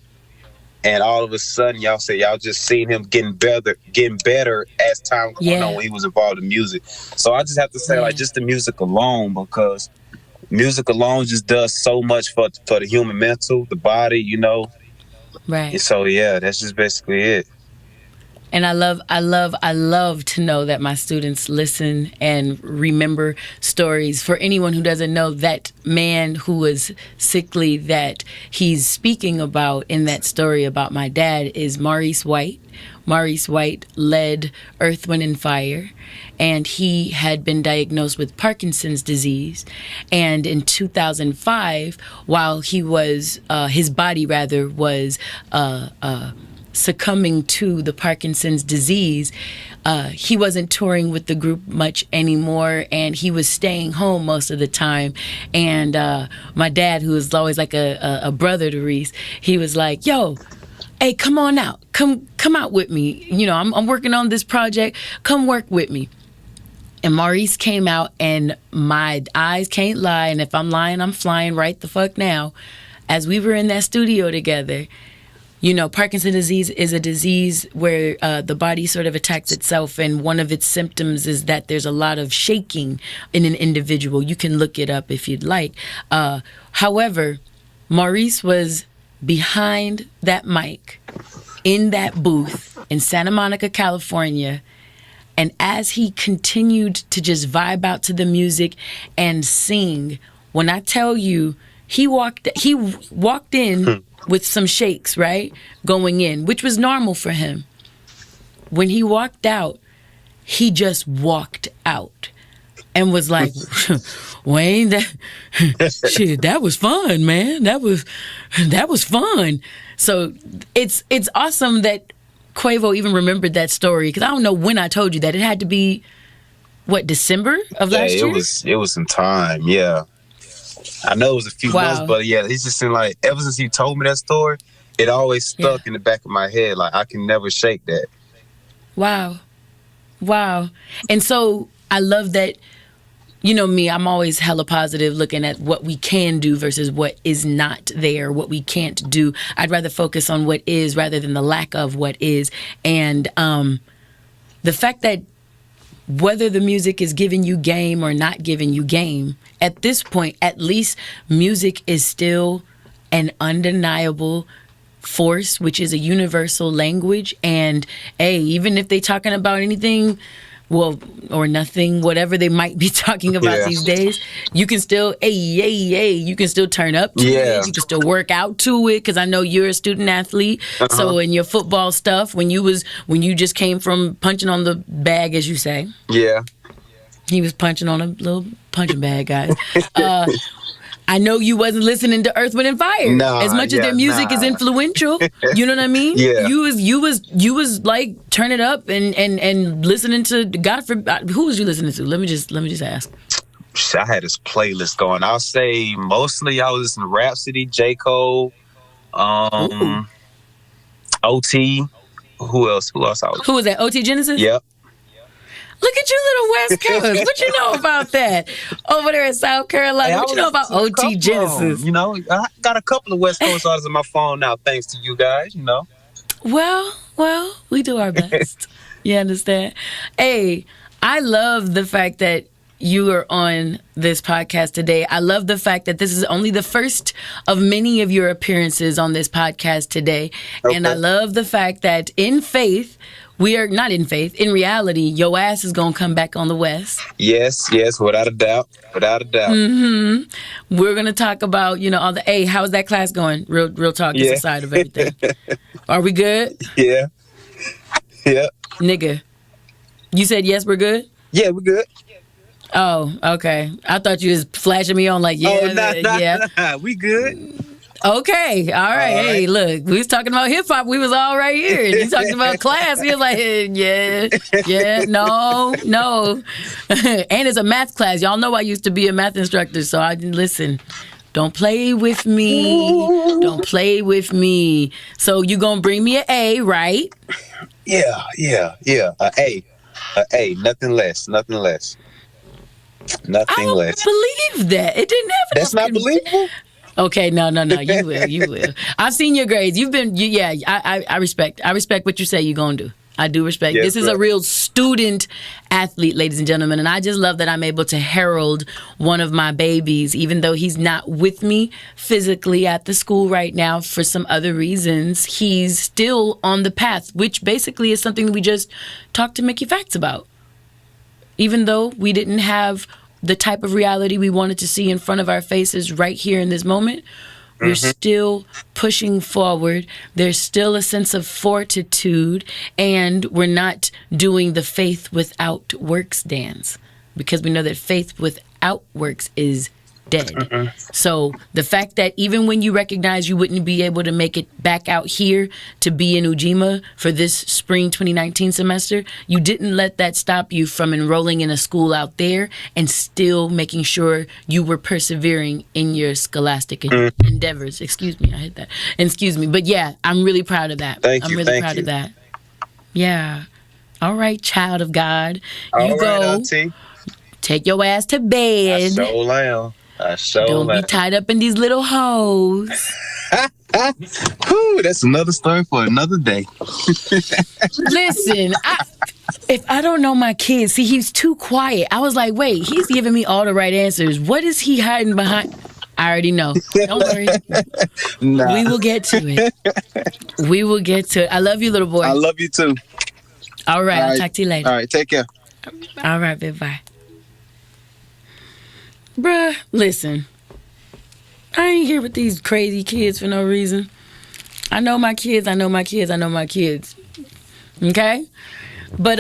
and all of a sudden y'all said y'all just seen him getting better as time going on when he was involved in music. So I just have to say like just the music alone, because music alone just does so much for the human mental, the body, Right. And so that's just basically it. And I love to know that my students listen and remember stories. For anyone who doesn't know, that man who was sickly that he's speaking about in that story about my dad is Maurice White. Maurice White led Earth, Wind, and Fire, and he had been diagnosed with Parkinson's disease. And in 2005, while he was, his body rather was succumbing to the Parkinson's disease, he wasn't touring with the group much anymore, and he was staying home most of the time. And my dad, who was always like a brother to Reese, he was like, yo, hey, come on out. Come out with me. I'm working on this project. Come work with me. And Maurice came out, and my eyes can't lie, and if I'm lying, I'm flying right the fuck now. As we were in that studio together, Parkinson's disease is a disease where the body sort of attacks itself, and one of its symptoms is that there's a lot of shaking in an individual. You can look it up if you'd like. However, Maurice was behind that mic in that booth in Santa Monica, California, and as he continued to just vibe out to the music and sing, when I tell you, he walked in with some shakes, right? Going in, which was normal for him. When he walked out, he just walked out and was like, Wayne, that was fun, man. That was fun. So it's awesome that Quavo even remembered that story, because I don't know when I told you that. It had to be, December of last year? It was some time, yeah. I know it was a few months, but yeah, it's just been like ever since he told me that story, it always stuck in the back of my head. Like I can never shake that. Wow. And so I love that. You know me, I'm always hella positive looking at what we can do versus what is not there, what we can't do. I'd rather focus on what is rather than the lack of what is. And the fact that whether the music is giving you game or not giving you game, at this point, at least music is still an undeniable force, which is a universal language. And hey, even if they talking about anything, well, or nothing, whatever they might be talking about these days, you can still, you can still turn up to it. You can still work out to it. Because I know you're a student athlete. So in your football stuff, when you just came from punching on the bag, as you say. Yeah. He was punching on a little punching bag, guys. I know you wasn't listening to Earth, Wind and Fire as much as their music is influential. You know what I mean? Yeah. You was like turn it up and listening to God for who was you listening to? Let me just ask. I had this playlist going. I'll say mostly I was listening to Rhapsody, J. Cole, OT. Who else? Who was that? OT Genesis? Yep. Look at you, little West Coast. What you know about that? Over there in South Carolina, what you know about OT Genesis? You know, I got a couple of West Coast artists on my phone now, thanks to you guys, you know. Well, we do our best. You understand? Hey, I love the fact that you are on this podcast today. I love the fact that this is only the first of many of your appearances on this podcast today. Okay. And I love the fact that in faith, we are not in faith. In reality, your ass is going to come back on the West. Yes, without a doubt. Mm-hmm. We're going to talk about, all the, hey, how's that class going? Real talk is the side of everything. Are we good? Yeah. Nigga, you said yes, we're good? Yeah, we're good. Oh, okay. I thought you was flashing me on like, Nah, we good. Okay, all right. Hey, look, we was talking about hip hop. We was all right here. And you talking about class. We was like, no. And it's a math class. Y'all know I used to be a math instructor, so I didn't listen. Don't play with me. Don't play with me. So you gonna bring me an A, right? Yeah. A A. Nothing less. I don't believe that. It didn't have. That's not believable. Okay, no. You will. I've seen your grades. You've been, I respect. I respect what you say you're going to do. I do respect. Yes, this is a real student athlete, ladies and gentlemen. And I just love that I'm able to herald one of my babies, even though he's not with me physically at the school right now for some other reasons. He's still on the path, which basically is something we just talked to Mickey Factz about. Even though we didn't have the type of reality we wanted to see in front of our faces right here in this moment, we're still pushing forward. There's still a sense of fortitude, and we're not doing the faith without works dance, because we know that faith without works is dead. So the fact that even when you recognize you wouldn't be able to make it back out here to be in Ujima for this spring 2019 semester, you didn't let that stop you from enrolling in a school out there and still making sure you were persevering in your scholastic endeavors. Excuse me, I hit that. Excuse me. But yeah, I'm really proud of that. Thank you. I'm really proud of that. Yeah. All right, child of God. You go. Auntie. Take your ass to bed. Don't be tied up in these little hoes. Whew, that's another story for another day. Listen, if I don't know my kid, see, he's too quiet. I was like, wait, he's giving me all the right answers. What is he hiding behind? I already know. Don't worry. Nah. We will get to it. I love you, little boy. I love you too. All right, I'll talk to you later. All right, take care. All right, babe, bye. Bruh, listen. I ain't here with these crazy kids for no reason. I know my kids. Okay? But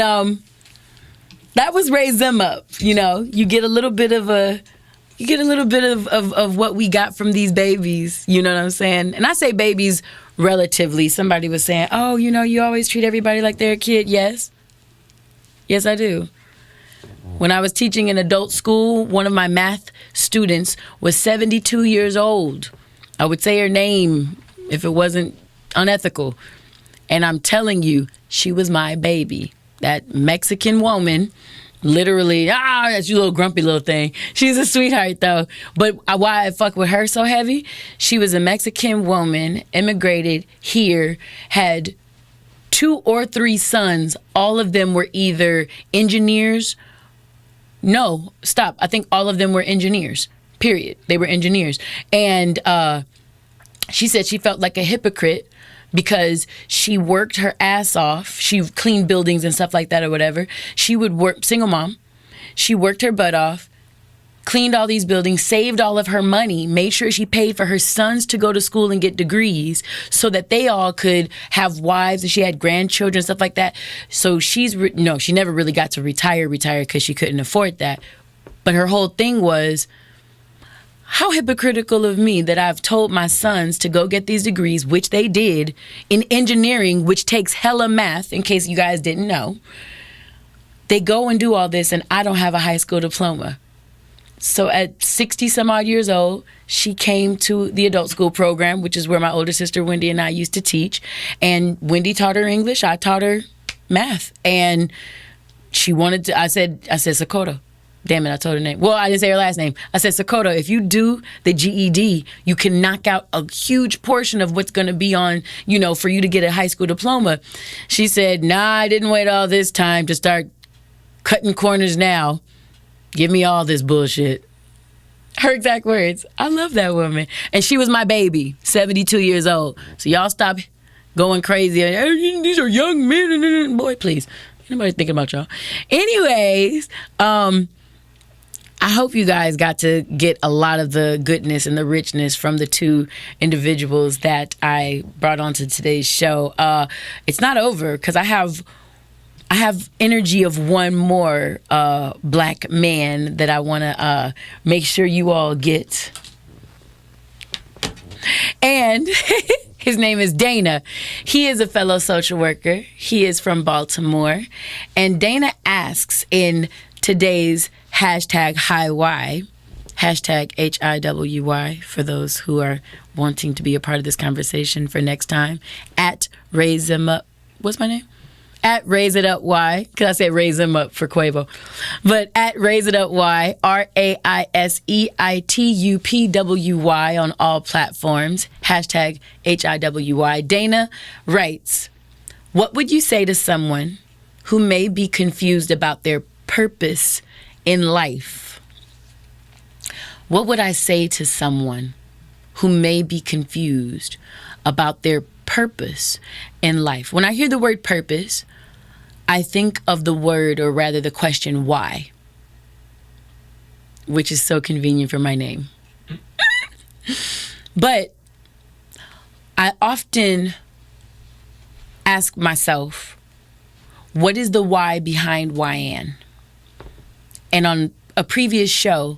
that was raise them up, You get a little bit of what we got from these babies, you know what I'm saying? And I say babies relatively. Somebody was saying, "Oh, you always treat everybody like they're a kid." Yes, I do. When I was teaching in adult school, one of my math students was 72 years old. I would say her name if it wasn't unethical. And I'm telling you, she was my baby. That Mexican woman, literally, that's you little grumpy little thing. She's a sweetheart, though. But why I fuck with her so heavy? She was a Mexican woman, immigrated here, had 2 or 3 sons. All of them were either engineers. No, stop. I think all of them were engineers, period. They were engineers. And she said she felt like a hypocrite because she worked her ass off. She cleaned buildings and stuff like that or whatever. She would work, single mom. She worked her butt off, cleaned all these buildings, saved all of her money, made sure she paid for her sons to go to school and get degrees so that they all could have wives and she had grandchildren, stuff like that. So she never really got to retire because she couldn't afford that. But her whole thing was, how hypocritical of me that I've told my sons to go get these degrees, which they did, in engineering, which takes hella math, in case you guys didn't know. They go and do all this, and I don't have a high school diploma. So at 60 some odd years old, she came to the adult school program, which is where my older sister Wendy and I used to teach. And Wendy taught her English, I taught her math. And she wanted to, I said, Sokoto. Damn it, I told her name. Well, I didn't say her last name. I said, Sokoto, if you do the GED, you can knock out a huge portion of what's going to be on, for you to get a high school diploma. She said, nah, I didn't wait all this time to start cutting corners now. Give me all this bullshit. Her exact words. I love that woman. And she was my baby, 72 years old. So y'all stop going crazy. These are young men. Boy, please. Nobody thinking about y'all. Anyways, I hope you guys got to get a lot of the goodness and the richness from the 2 individuals that I brought onto today's show. It's not over because I have energy of one more black man that I want to make sure you all get. And his name is Dana. He is a fellow social worker. He is from Baltimore. And Dana asks in today's hashtag HIWI, hashtag HIWI, for those who are wanting to be a part of this conversation for next time, at Raise Them Up. What's my name? At Raise It Up Y, because I said Raise Them Up for Quavo. But at Raise It Up Y, RAISEITUPWY on all platforms, hashtag HIWI. Dana writes, what would you say to someone who may be confused about their purpose in life? What would I say to someone who may be confused about their purpose in life? When I hear the word purpose, I think of the word, or rather the question, why? Which is so convenient for my name. But I often ask myself, what is the why behind Wyann? And on a previous show,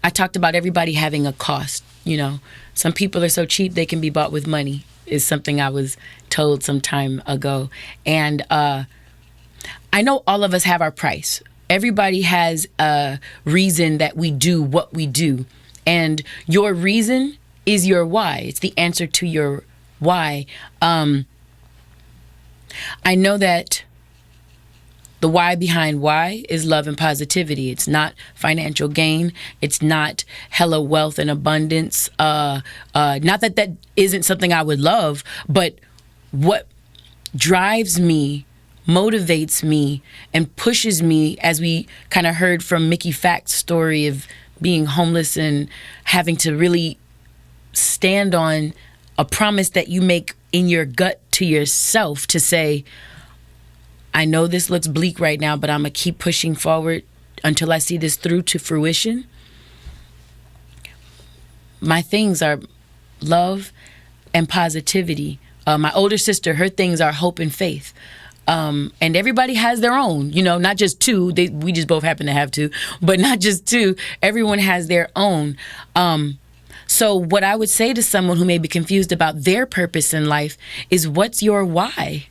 I talked about everybody having a cost. Some people are so cheap they can be bought with money, is something I was told some time ago. And I know all of us have our price. Everybody has a reason that we do what we do. And your reason is your why. It's the answer to your why. I know that the why behind why is love and positivity. It's not financial gain. It's not hella wealth and abundance. Not that isn't something I would love, but what drives me, motivates me, and pushes me, as we kind of heard from Mickey Factz' story of being homeless and having to really stand on a promise that you make in your gut to yourself to say, I know this looks bleak right now, but I'm going to keep pushing forward until I see this through to fruition. My things are love and positivity. My older sister, her things are hope and faith. And everybody has their own, not just 2. We just both happen to have 2, but not just 2. Everyone has their own. So what I would say to someone who may be confused about their purpose in life is, what's your why?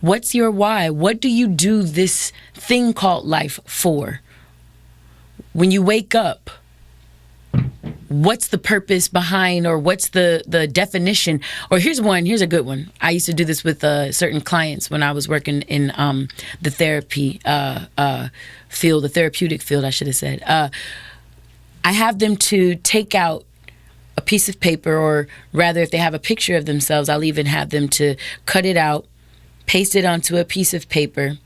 What's your why? What do you do this thing called life for? When you wake up, what's the purpose behind, or what's the definition? Or here's a good one. I used to do this with certain clients when I was working in the therapy field, the therapeutic field, I should have said. I have them to take out a piece of paper, or rather, if they have a picture of themselves, I'll even have them to cut it out, paste it onto a piece of paper,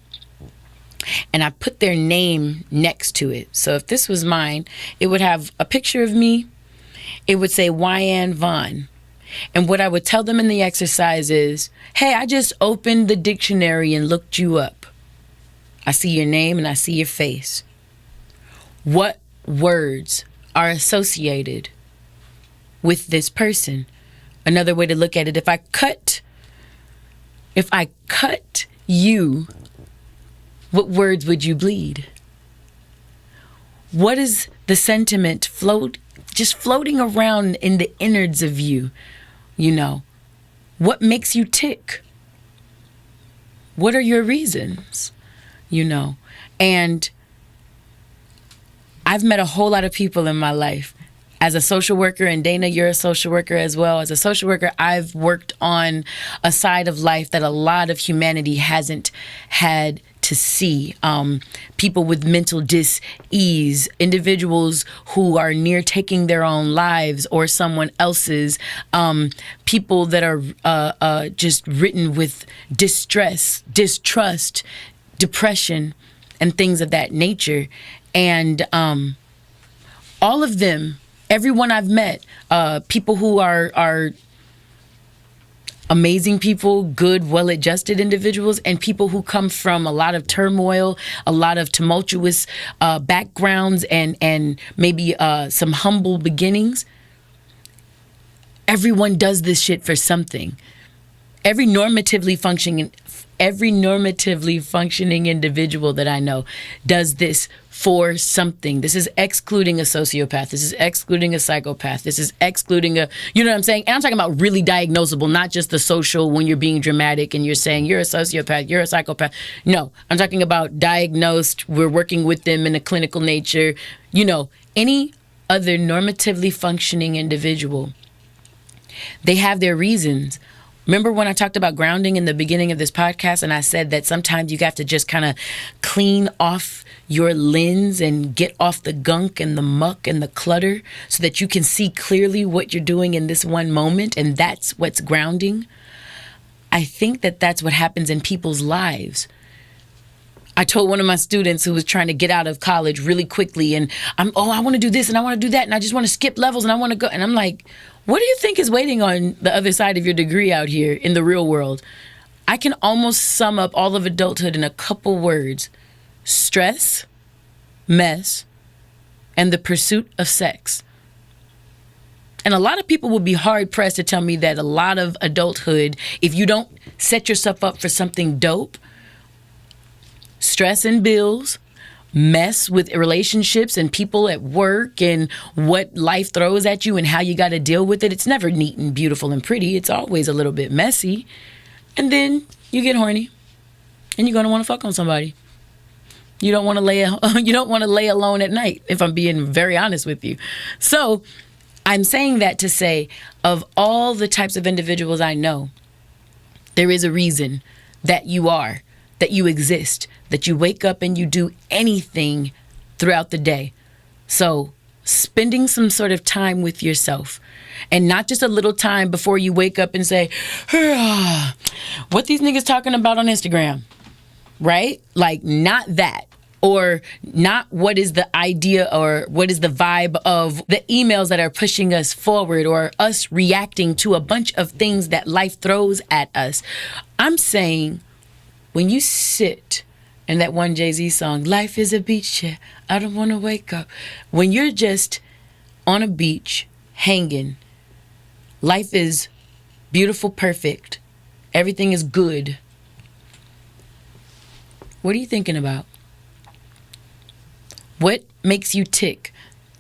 and I put their name next to it. So if this was mine, it would have a picture of me. It would say Wyann Vaughn. And what I would tell them in the exercise is, hey, I just opened the dictionary and looked you up. I see your name and I see your face. What words are associated with this person? Another way to look at it, if I cut you, what words would you bleed? What is the sentiment just floating around in the innards of you? You know, what makes you tick? What are your reasons? You know, and I've met a whole lot of people in my life. As a social worker, and Dana, you're a social worker as well. As a social worker, I've worked on a side of life that a lot of humanity hasn't had to see. People with mental dis-ease, individuals who are near taking their own lives or someone else's, people that are just ridden with distress, distrust, depression, and things of that nature. And all of them, everyone I've met, people who are amazing people, good, well-adjusted individuals, and people who come from a lot of turmoil, a lot of tumultuous backgrounds, and maybe some humble beginnings. Everyone does this shit for something. Every normatively functioning individual that I know does this for something. This is excluding a sociopath. This is excluding a psychopath. This is excluding you know what I'm saying? And I'm talking about really diagnosable, not just the social when you're being dramatic and you're saying you're a sociopath, you're a psychopath. No, I'm talking about diagnosed. We're working with them in a clinical nature. You know, any other normatively functioning individual, they have their reasons. Remember when I talked about grounding in the beginning of this podcast, and I said that sometimes you have to just kind of clean off your lens and get off the gunk and the muck and the clutter so that you can see clearly what you're doing in this one moment, and that's what's grounding? I think that that's what happens in people's lives. I told one of my students who was trying to get out of college really quickly, and I want to do this and I want to do that, and I just want to skip levels and I want to go. And I'm like, what do you think is waiting on the other side of your degree out here in the real world? I can almost sum up all of adulthood in a couple words: stress, mess, and the pursuit of sex. And a lot of people would be hard pressed to tell me that a lot of adulthood, if you don't set yourself up for something dope, stress and bills, mess with relationships and people at work and what life throws at you and how you got to deal with it. It's never neat and beautiful and pretty. It's always a little bit messy. And then you get horny and you're going to want to fuck on somebody. You don't want to lay alone at night, if I'm being very honest with you. So I'm saying that to say, of all the types of individuals I know, there is a reason that you are, that you exist, that you wake up and you do anything throughout the day. So spending some sort of time with yourself, and not just a little time before you wake up and say, what these niggas talking about on Instagram, right? Like, not that. Or not what is the idea or what is the vibe of the emails that are pushing us forward, or us reacting to a bunch of things that life throws at us. I'm saying, when you sit in that one Jay-Z song, life is a beach chair, I don't want to wake up. When you're just on a beach hanging, life is beautiful, perfect, everything is good. What are you thinking about? What makes you tick?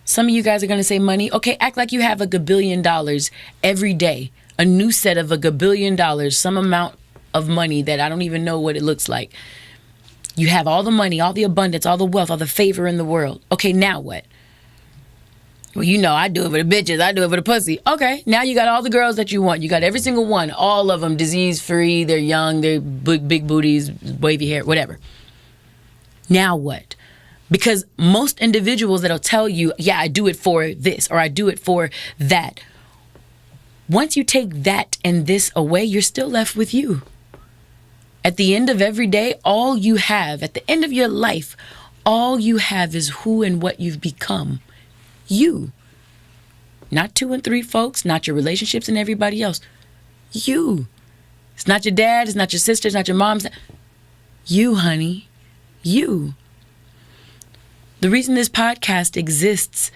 Some of you guys are going to say money. Okay, act like you have $1 gabillion every day. A new set of $1 gabillion, some amount of money that I don't even know what it looks like. You have all the money, all the abundance, all the wealth, all the favor in the world. Okay, now what? Well, you know, I do it for the bitches. I do it for the pussy. Okay, now you got all the girls that you want. You got every single one. All of them disease-free. They're young. They're big booties, wavy hair, whatever. Now what? Because most individuals that'll tell you, yeah, I do it for this or I do it for that. Once you take that and this away, you're still left with you. At the end of every day, all you have, at the end of your life, all you have is who and what you've become. You. Not 2 and 3 folks, not your relationships and everybody else. You. It's not your dad, it's not your sister, it's not your mom. You, honey. You. The reason this podcast exists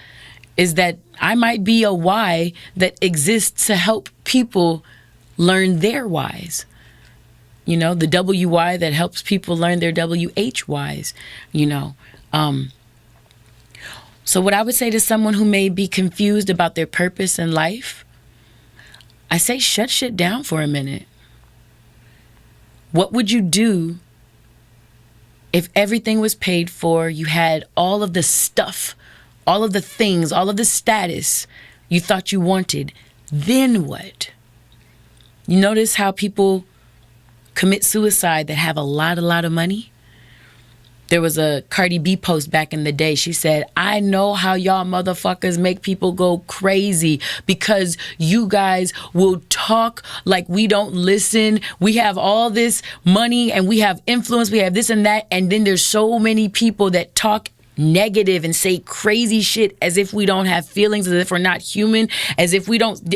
is that I might be a why that exists to help people learn their whys. You know, the WY that helps people learn their WHYs, you know. So what I would say to someone who may be confused about their purpose in life, I say shut shit down for a minute. What would you do if everything was paid for, you had all of the stuff, all of the things, all of the status you thought you wanted? Then what? You notice how people commit suicide that have a lot of money? There was a Cardi B post back in the day. She said, I know how y'all motherfuckers make people go crazy because you guys will talk like we don't listen. We have all this money and we have influence. We have this and that. And then there's so many people that talk negative and say crazy shit as if we don't have feelings, as if we're not human, as if we don't.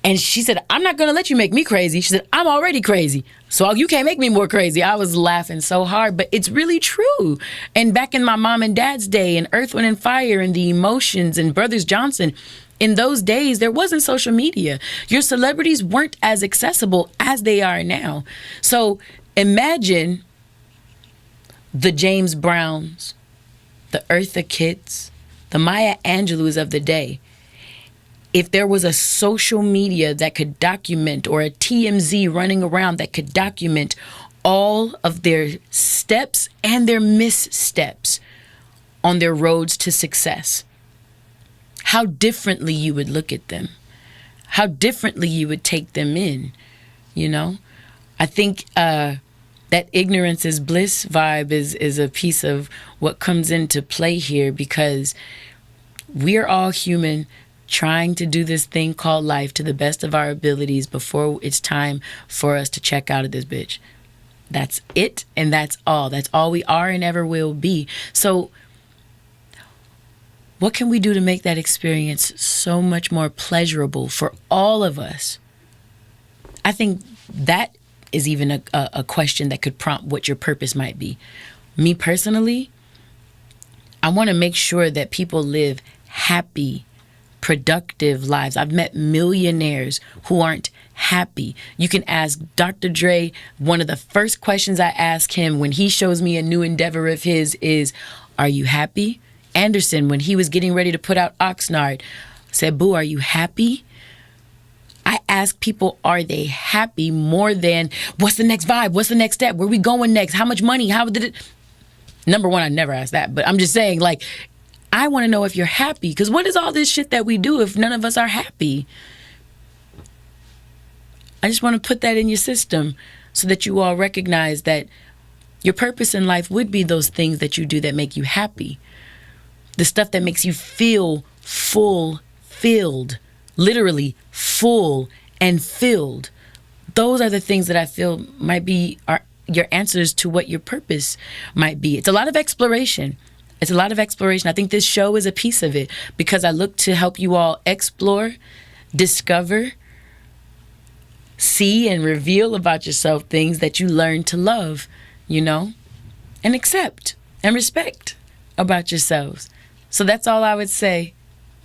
And she said, I'm not going to let you make me crazy. She said, I'm already crazy, so you can't make me more crazy. I was laughing so hard, but it's really true. And back in my mom and dad's day, and Earth, Wind, and Fire, and the Emotions, and Brothers Johnson, in those days, there wasn't social media. Your celebrities weren't as accessible as they are now. So imagine the James Browns, the Eartha Kitts, the Maya Angelou's of the day. If there was a social media that could document, or a TMZ running around that could document all of their steps and their missteps on their roads to success, how differently you would look at them, how differently you would take them in, you know? I think that ignorance is bliss vibe is a piece of what comes into play here, because we're all human, trying to do this thing called life to the best of our abilities before it's time for us to check out of this bitch. That's it, and that's all. That's all we are and ever will be. So what can we do to make that experience so much more pleasurable for all of us? I think that is even a question that could prompt what your purpose might be. Me personally, I want to make sure that people live happy, productive lives. I've met millionaires who aren't happy. You can ask Dr. Dre. One of the first questions I ask him when he shows me a new endeavor of his is, are you happy? Anderson, when he was getting ready to put out Oxnard, said, Boo, are you happy? I ask people, are they happy, more than what's the next vibe? What's the next step? Where we going next? How much money? How did it? Number one, I never asked that, but I'm just saying, like, I want to know if you're happy, because what is all this shit that we do if none of us are happy? I just want to put that in your system so that you all recognize that your purpose in life would be those things that you do that make you happy. The stuff that makes you feel filled, literally full and filled. Those are the things that I feel might be your answers to what your purpose might be. It's a lot of exploration. It's a lot of exploration. I think this show is a piece of it, because I look to help you all explore, discover, see, and reveal about yourself things that you learn to love, you know, and accept and respect about yourselves. So that's all I would say,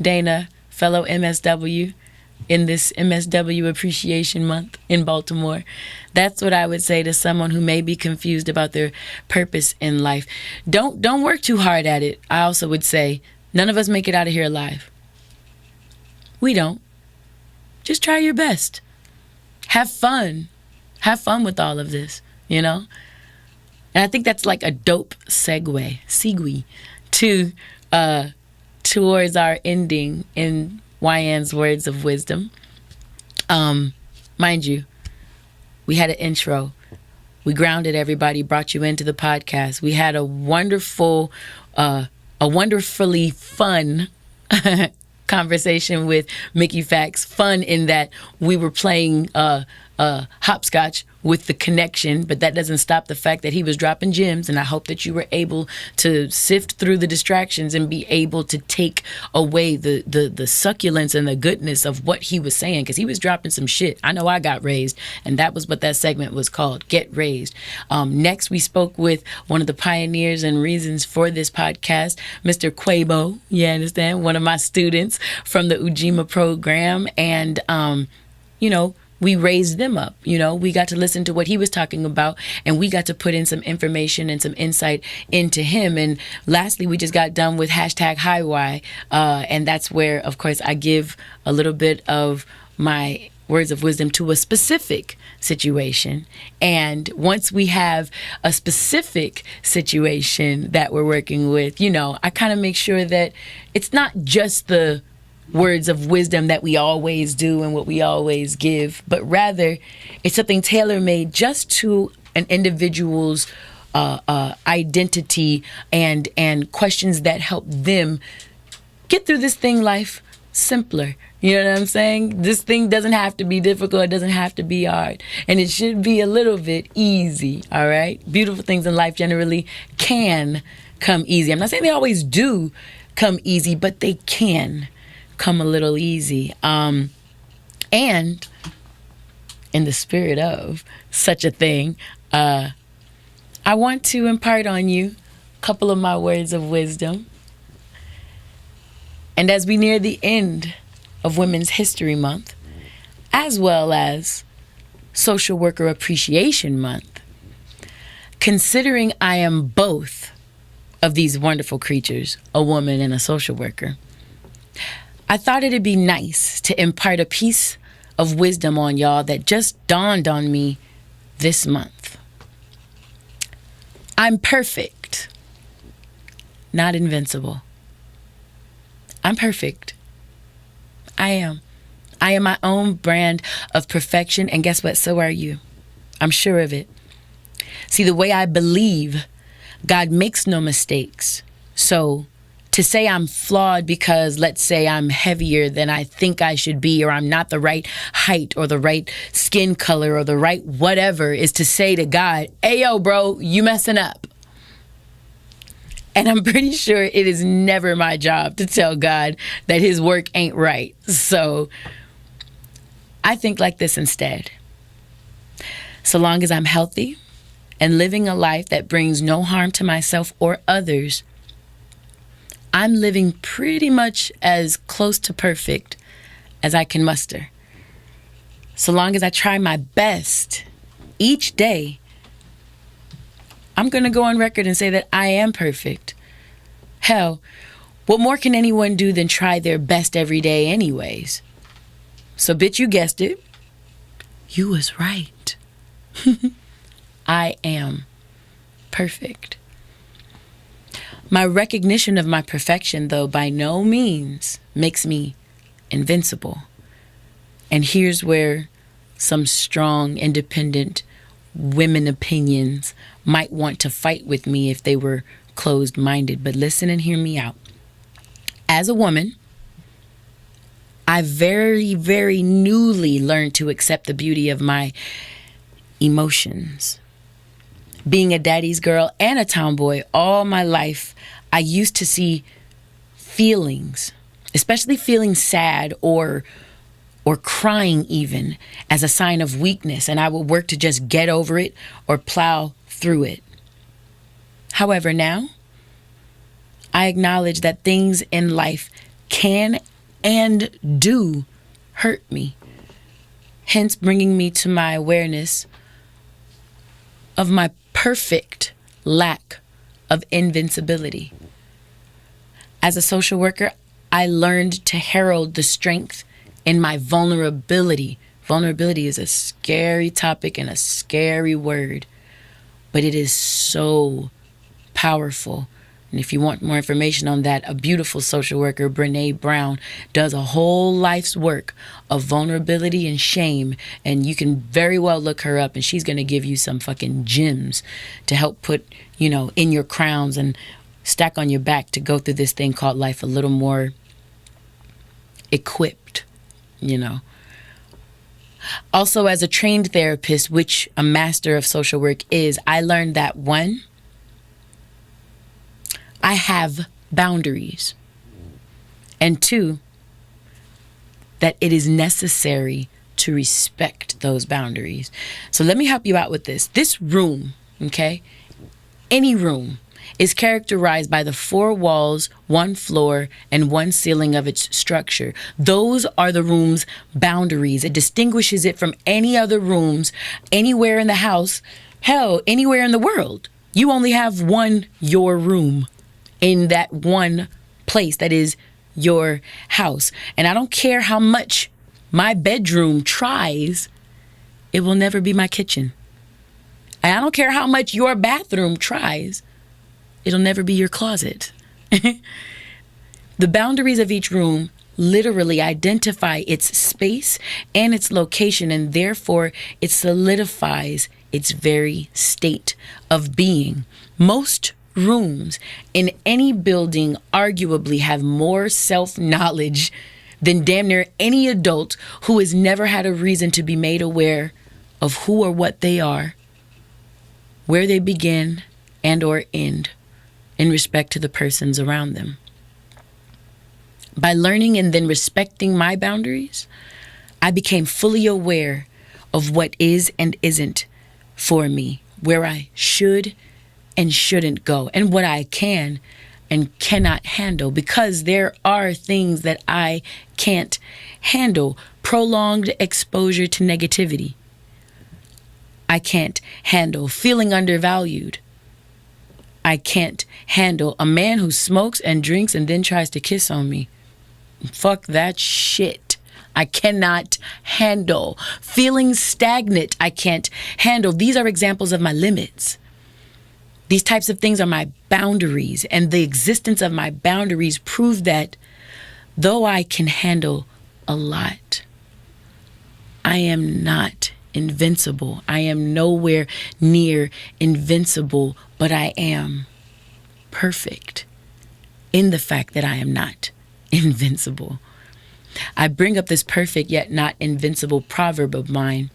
Dana, fellow MSW, in this MSW Appreciation Month in Baltimore. That's what I would say to someone who may be confused about their purpose in life. Don't work too hard at it. I also would say none of us make it out of here alive. We don't. Just try your best. Have fun. Have fun with all of this, you know? And I think that's like a dope segue to towards our ending in Wyann's words of wisdom. Mind you, we had an intro. We grounded everybody, brought you into the podcast. We had a wonderfully fun conversation with Mickey Factz. Fun in that we were playing hopscotch with the connection, but that doesn't stop the fact that he was dropping gems, and I hope that you were able to sift through the distractions and be able to take away the succulence and the goodness of what he was saying, because he was dropping some shit. I know I got raised, and that was what that segment was called, Get Raised. Next, we spoke with one of the pioneers and reasons for this podcast, Mr. Quavo, you understand, one of my students from the Ujima program, and, we raised them up. We got to listen to what he was talking about, and we got to put in some information and some insight into him. And lastly, we just got done with #HIWI, and that's where, of course, I give a little bit of my words of wisdom to a specific situation. And once we have a specific situation that we're working with, I kind of make sure that it's not just the words of wisdom that we always do and what we always give, but rather it's something tailor-made just to an individual's identity and questions that help them get through this thing life simpler. You know what I'm saying? This thing doesn't have to be difficult. It doesn't have to be hard. And it should be a little bit easy, all right? Beautiful things in life generally can come easy. I'm not saying they always do come easy, but they can come a little easy. And in the spirit of such a thing, I want to impart on you a couple of my words of wisdom. And as we near the end of Women's History Month, as well as Social Worker Appreciation Month, considering I am both of these wonderful creatures, a woman and a social worker, I thought it'd be nice to impart a piece of wisdom on y'all that just dawned on me this month. I'm perfect, not invincible. I'm perfect. I am. I am my own brand of perfection, and guess what? So are you. I'm sure of it. See, the way I believe, God makes no mistakes. So to say I'm flawed because, let's say, I'm heavier than I think I should be, or I'm not the right height or the right skin color or the right whatever, is to say to God, hey, yo, bro, you messing up. And I'm pretty sure it is never my job to tell God that his work ain't right. So I think like this instead. So long as I'm healthy and living a life that brings no harm to myself or others, I'm living pretty much as close to perfect as I can muster. So long as I try my best each day, I'm going to go on record and say that I am perfect. Hell, what more can anyone do than try their best every day anyways? So bitch, you guessed it. You was right. I am perfect. My recognition of my perfection, though, by no means makes me invincible. And here's where some strong, independent women opinions might want to fight with me if they were closed-minded. But listen and hear me out. As a woman, I very, very newly learned to accept the beauty of my emotions. Being a daddy's girl and a tomboy all my life, I used to see feelings, especially feeling sad or crying even, as a sign of weakness, and I would work to just get over it or plow through it. However, now I acknowledge that things in life can and do hurt me, hence bringing me to my awareness of my perfect lack of invincibility. As a social worker, I learned to herald the strength in my vulnerability Vulnerability is a scary topic and a scary word, but it is so powerful. And if you want more information on that, a beautiful social worker, Brene Brown, does a whole life's work of vulnerability and shame. And you can very well look her up, and she's going to give you some fucking gems to help put, in your crowns and stack on your back to go through this thing called life a little more equipped, Also, as a trained therapist, which a master of social work is, I learned that one, I have boundaries. And two, that it is necessary to respect those boundaries. So let me help you out with this. This room, okay, any room, is characterized by the 4 walls, 1 floor, and 1 ceiling of its structure. Those are the room's boundaries. It distinguishes it from any other rooms anywhere in the house, hell, anywhere in the world. You only have your room in that one place that is your house. And I don't care how much my bedroom tries, it will never be my kitchen. And I don't care how much your bathroom tries, it'll never be your closet. The boundaries of each room literally identify its space and its location, and therefore it solidifies its very state of being. Most rooms in any building arguably have more self-knowledge than damn near any adult who has never had a reason to be made aware of who or what they are, where they begin and or end in respect to the persons around them. By learning and then respecting my boundaries, I became fully aware of what is and isn't for me, where I should and shouldn't go, and what I can and cannot handle, because there are things that I can't handle. Prolonged exposure to negativity. I can't handle feeling undervalued. I can't handle a man who smokes and drinks and then tries to kiss on me. Fuck that shit. I cannot handle feeling stagnant. I can't handle. These are examples of my limits. These types of things are my boundaries, and the existence of my boundaries prove that though I can handle a lot, I am not invincible. I am nowhere near invincible, but I am perfect in the fact that I am not invincible. I bring up this perfect yet not invincible proverb of mine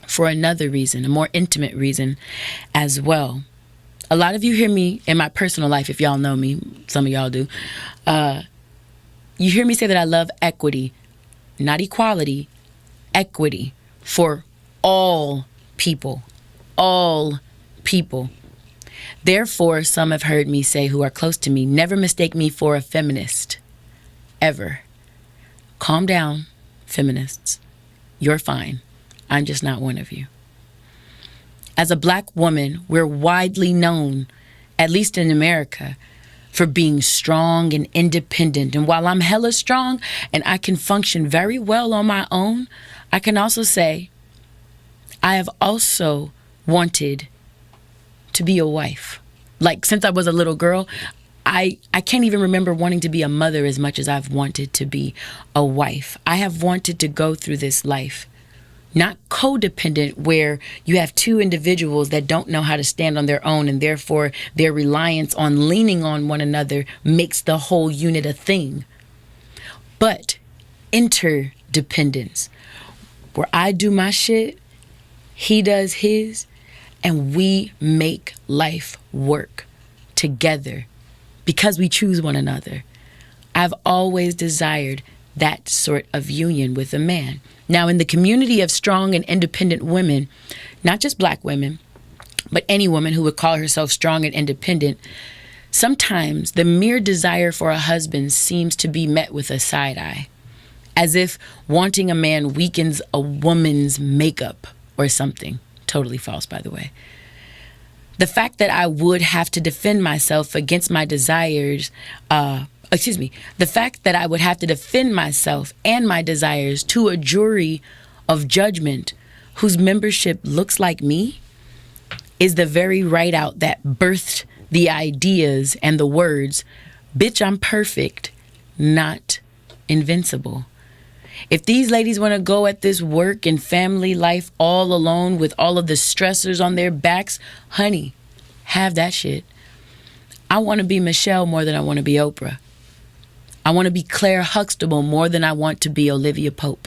for another reason, a more intimate reason as well. A lot of you hear me in my personal life, if y'all know me, some of y'all do. You hear me say that I love equity, not equality, equity for all people, all people. Therefore, some have heard me say who are close to me, never mistake me for a feminist, ever. Calm down, feminists. You're fine. I'm just not one of you. As a black woman, we're widely known, at least in America, for being strong and independent. And while I'm hella strong and I can function very well on my own, I can also say I have also wanted to be a wife. Like, since I was a little girl, I can't even remember wanting to be a mother as much as I've wanted to be a wife. I have wanted to go through this life, not codependent, where you have two individuals that don't know how to stand on their own, and therefore their reliance on leaning on one another makes the whole unit a thing. But interdependence, where I do my shit, he does his, and we make life work together because we choose one another. I've always desired that sort of union with a man. Now, in the community of strong and independent women, not just black women, but any woman who would call herself strong and independent, sometimes the mere desire for a husband seems to be met with a side eye, as if wanting a man weakens a woman's makeup or something. Totally false, by the way. The fact that I would have to defend myself against my desires, the fact that I would have to defend myself and my desires to a jury of judgment whose membership looks like me is the very write out that birthed the ideas and the words, bitch, I'm perfect, not invincible. If these ladies want to go at this work and family life all alone with all of the stressors on their backs, honey, have that shit. I want to be Michelle more than I want to be Oprah. I want to be Claire Huxtable more than I want to be Olivia Pope.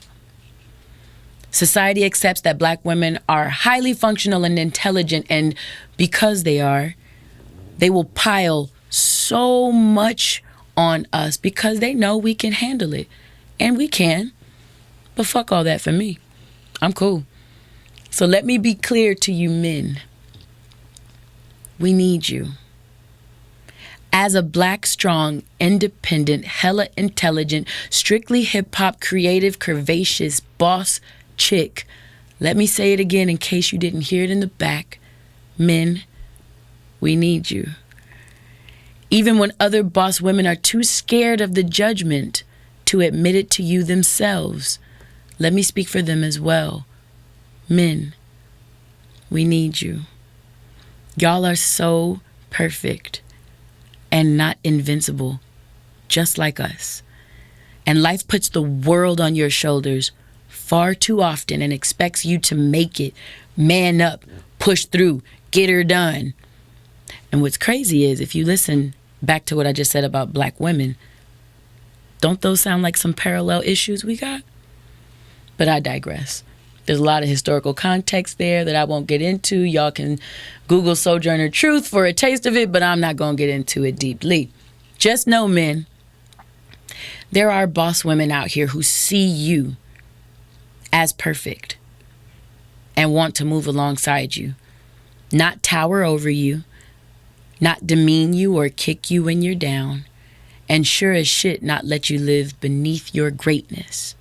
Society accepts that black women are highly functional and intelligent, and because they are, they will pile so much on us because they know we can handle it. And we can. But fuck all that for me. I'm cool. So let me be clear to you men. We need you. As a black, strong, independent, hella intelligent, strictly hip-hop, creative, curvaceous, boss chick, let me say it again in case you didn't hear it in the back. Men, we need you. Even when other boss women are too scared of the judgment to admit it to you themselves, let me speak for them as well. Men, we need you. Y'all are so perfect and not invincible, just like us. And life puts the world on your shoulders far too often and expects you to make it, man up, push through, get her done. And what's crazy is, if you listen back to what I just said about black women, don't those sound like some parallel issues we got? But I digress. There's a lot of historical context there that I won't get into. Y'all can Google Sojourner Truth for a taste of it, but I'm not going to get into it deeply. Just know, men, there are boss women out here who see you as perfect and want to move alongside you, not tower over you, not demean you or kick you when you're down, and sure as shit not let you live beneath your greatness.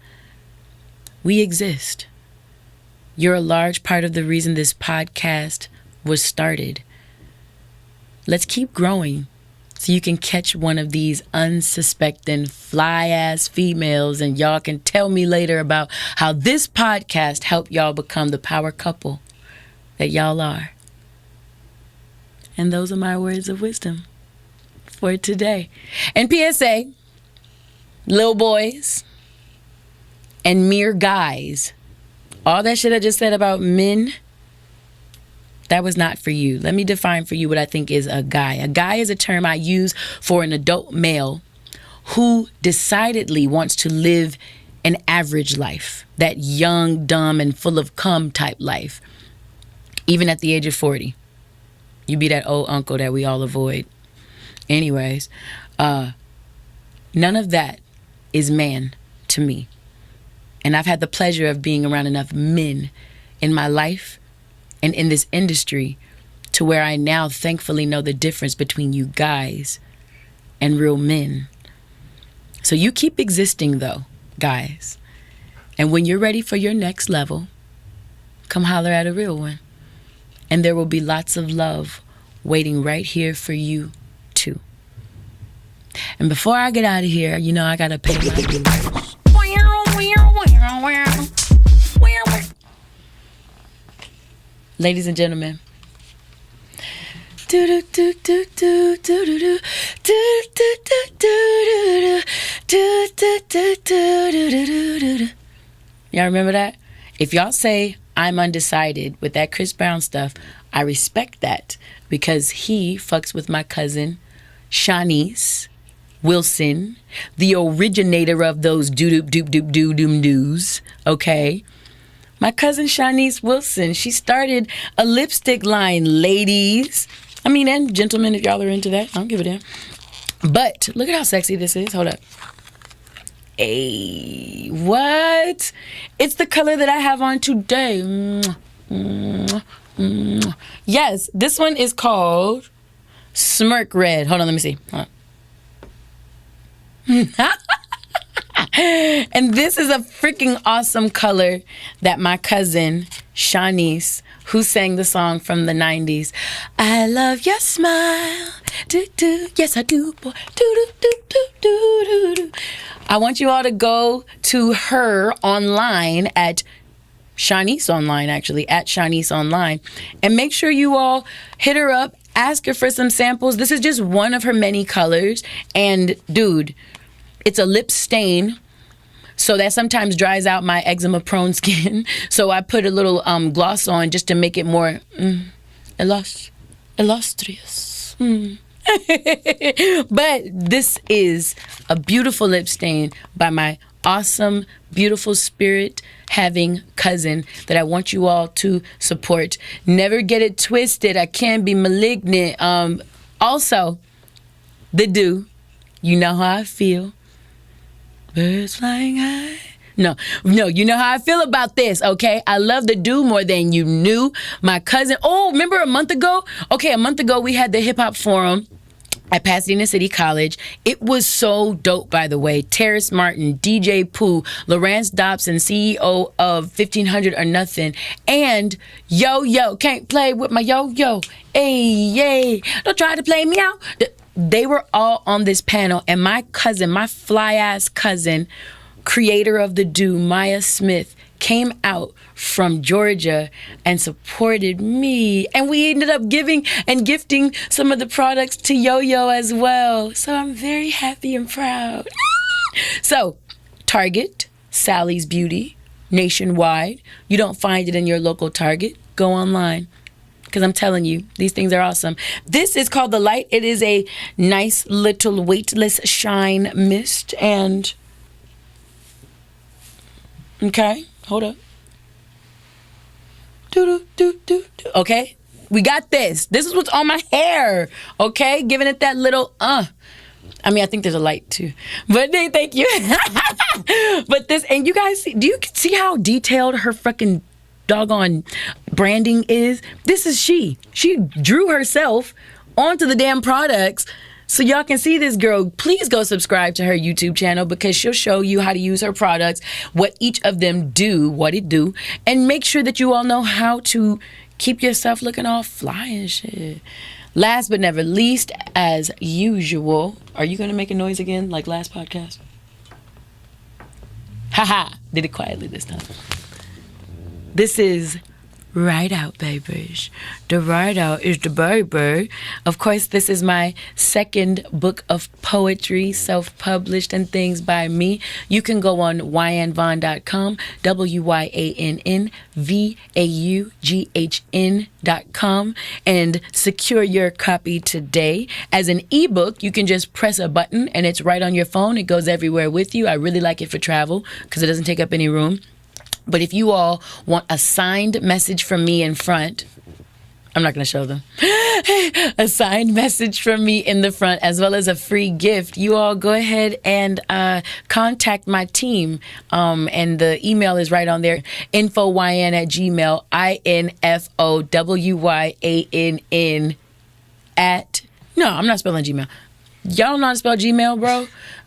We exist. You're a large part of the reason this podcast was started. Let's keep growing so you can catch one of these unsuspecting fly-ass females and y'all can tell me later about how this podcast helped y'all become the power couple that y'all are. And those are my words of wisdom for today. And PSA, little boys and mere guys, all that shit I just said about men, that was not for you. Let me define for you what I think is a guy. A guy is a term I use for an adult male who decidedly wants to live an average life, that young, dumb, and full of cum type life, even at the age of 40. You be that old uncle that we all avoid. Anyways, none of that is man to me. And I've had the pleasure of being around enough men in my life and in this industry to where I now thankfully know the difference between you guys and real men. So you keep existing though, guys. And when you're ready for your next level, come holler at a real one. And there will be lots of love waiting right here for you too. And before I get out of here, you know I gotta pay my dues. Ladies and gentlemen, y'all remember that? If y'all say I'm undecided with that Chris Brown stuff, I respect that because he fucks with my cousin Shanice Wilson, the originator of those doo-doop-doop-doop-doo-doom-doos, okay? My cousin Shanice Wilson, she started a lipstick line, ladies. I mean, and gentlemen, if y'all are into that, I don't give a damn. But look at how sexy this is. Hold up. Hey, what? It's the color that I have on today. Yes, this one is called Smirk Red. Hold on, let me see. Hold on. And this is a freaking awesome color that my cousin Shanice, who sang the song from the 90s, I love your smile, do do, yes I do, boy, do do do do do do. I want you all to go to her online at Shanice Online, actually, at Shanice Online. And make sure you all hit her up, ask her for some samples. This is just one of her many colors. And dude, it's a lip stain, so that sometimes dries out my eczema prone skin. So I put a little gloss on just to make it more illustrious. But this is a beautiful lip stain by my awesome, beautiful spirit having cousin that I want you all to support. Never get it twisted. I can't be malignant. Also, the do. You know how I feel. Birds flying high. No, you know how I feel about this, okay? I love the do more than you knew. My cousin, remember a month ago? Okay, a month ago we had the hip hop forum at Pasadena City College. It was so dope, by the way. Terrace Martin, DJ Pooh, Lawrence Dobson, CEO of 1500 or Nothing, and Yo, can't play with my yo. Hey, yay, don't try to play me out. They were all on this panel, and my cousin, my fly-ass cousin, creator of the Do, Maya Smith, came out from Georgia and supported me. And we ended up giving and gifting some of the products to Yo-Yo as well. So I'm very happy and proud. So, Target, Sally's Beauty, nationwide. You don't find it in your local Target, go online. Because I'm telling you, these things are awesome. This is called The Light. It is a nice little weightless shine mist. And, okay, hold up. Okay, we got this. This is what's on my hair. Okay, giving it that little I mean, I think there's a light too, but thank you. But this, and you guys see, do you see how detailed her fucking doggone branding is? This is she drew herself onto the damn products. So y'all can see this girl. Please go subscribe to her YouTube channel because she'll show you how to use her products, what each of them do, what it do, and make sure that you all know how to keep yourself looking all fly and shit. Last but never least, as usual, are you going to make a noise again like last podcast? Haha, did it quietly this time. This is Ride Out, baby. The Ride Out is the baby. Of course, this is my second book of poetry, self-published and things by me. You can go on wyannvaughn.com, WYANNVAUGHN.com, and secure your copy today. As an ebook, you can just press a button and it's right on your phone. It goes everywhere with you. I really like it for travel because it doesn't take up any room. But if you all want a signed message from me in front, I'm not going to show them. A signed message from me in the front, as well as a free gift. You all go ahead and contact my team. And the email is right on there. infowyann@gmail, INFOWYANN at... No, I'm not spelling Gmail. Y'all don't know how to spell Gmail, bro?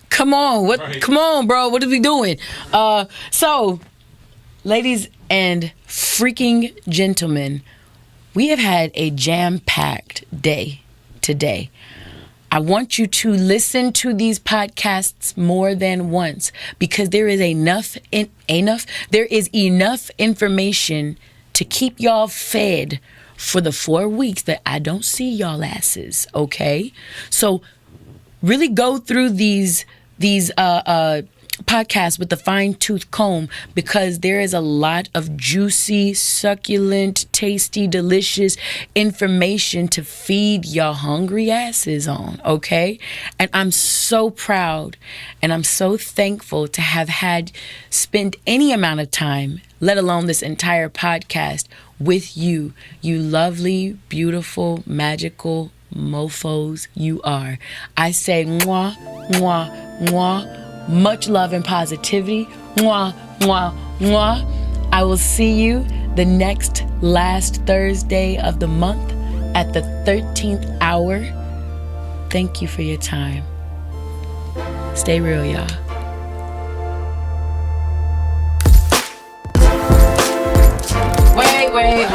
Come on. Right. Come on, bro. What are we doing? So... Ladies and freaking gentlemen, we have had a jam-packed day today. I want you to listen to these podcasts more than once because there is enough information to keep y'all fed for the 4 weeks that I don't see y'all asses, okay? So really go through these podcast with the fine-tooth comb because there is a lot of juicy, succulent, tasty, delicious information to feed y'all hungry asses on, okay? And I'm so proud and I'm so thankful to have spent any amount of time, let alone this entire podcast, with you lovely, beautiful, magical mofos you are. I say mwah, mwah, mwah. Much love and positivity. Mwah, mwah, mwah. I will see you the last Thursday of the month at the 13th hour. Thank you for your time. Stay real, y'all. Wait,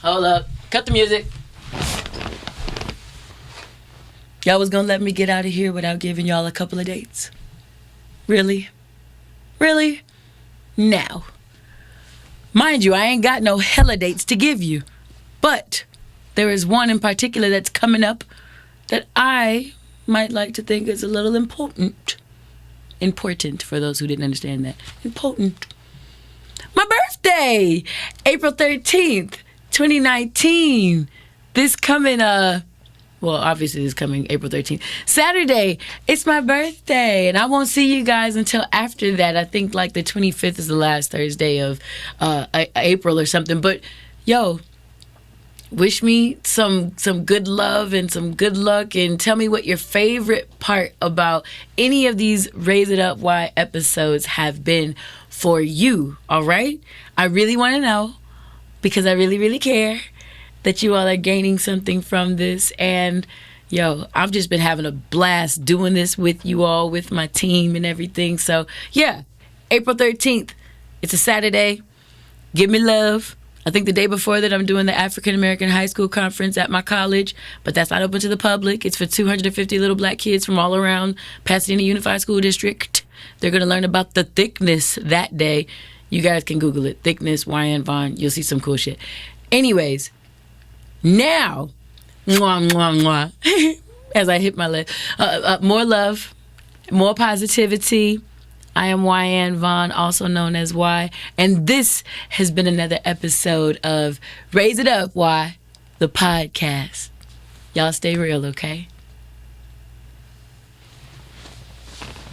hold up. Cut the music. Y'all was gonna let me get out of here without giving y'all a couple of dates? Really? Now, Mind you, I ain't got no hella dates to give you. But there is one in particular that's coming up that I might like to think is a little important. Important, for those who didn't understand that. Important. My birthday! April 13th, 2019. This coming, obviously this coming April 13th. Saturday, it's my birthday. And I won't see you guys until after that. I think like the 25th is the last Thursday of April or something. But, yo, wish me some good love and some good luck, and tell me what your favorite part about any of these Raise It Up Why episodes have been for you, all right? I really want to know, because I really, really care that you all are gaining something from this. And, yo, I've just been having a blast doing this with you all, with my team and everything. So, yeah, April 13th, it's a Saturday. Give me love. I think the day before that I'm doing the African American High School Conference at my college, but that's not open to the public. It's for 250 little black kids from all around Pasadena Unified School District. They're going to learn about the thickness that day. You guys can Google it. Thickness, Wyann Vaughn. You'll see some cool shit. Anyways, now, mwah, mwah, mwah, as I hit my leg, more love, more positivity. I am Wyann Vaughn, also known as Y, and this has been another episode of Raise It Up, Y, the podcast. Y'all stay real, okay?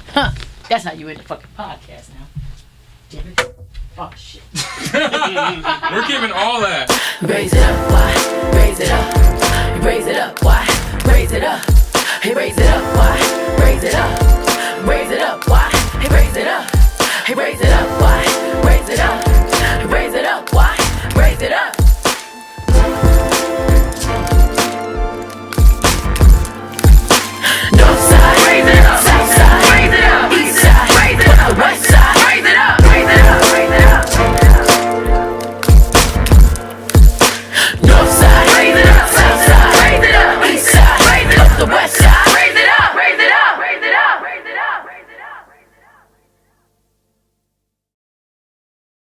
Huh. That's how you end the fucking podcast now. Damn it. Oh, shit. We're giving all that. Raise it up, why? Raise it up. Raise it up, why? Raise it up. Hey, raise it up, why? Raise it up. Raise it up, why? Hey, raise it up. Hey, raise it up, why? Raise it up.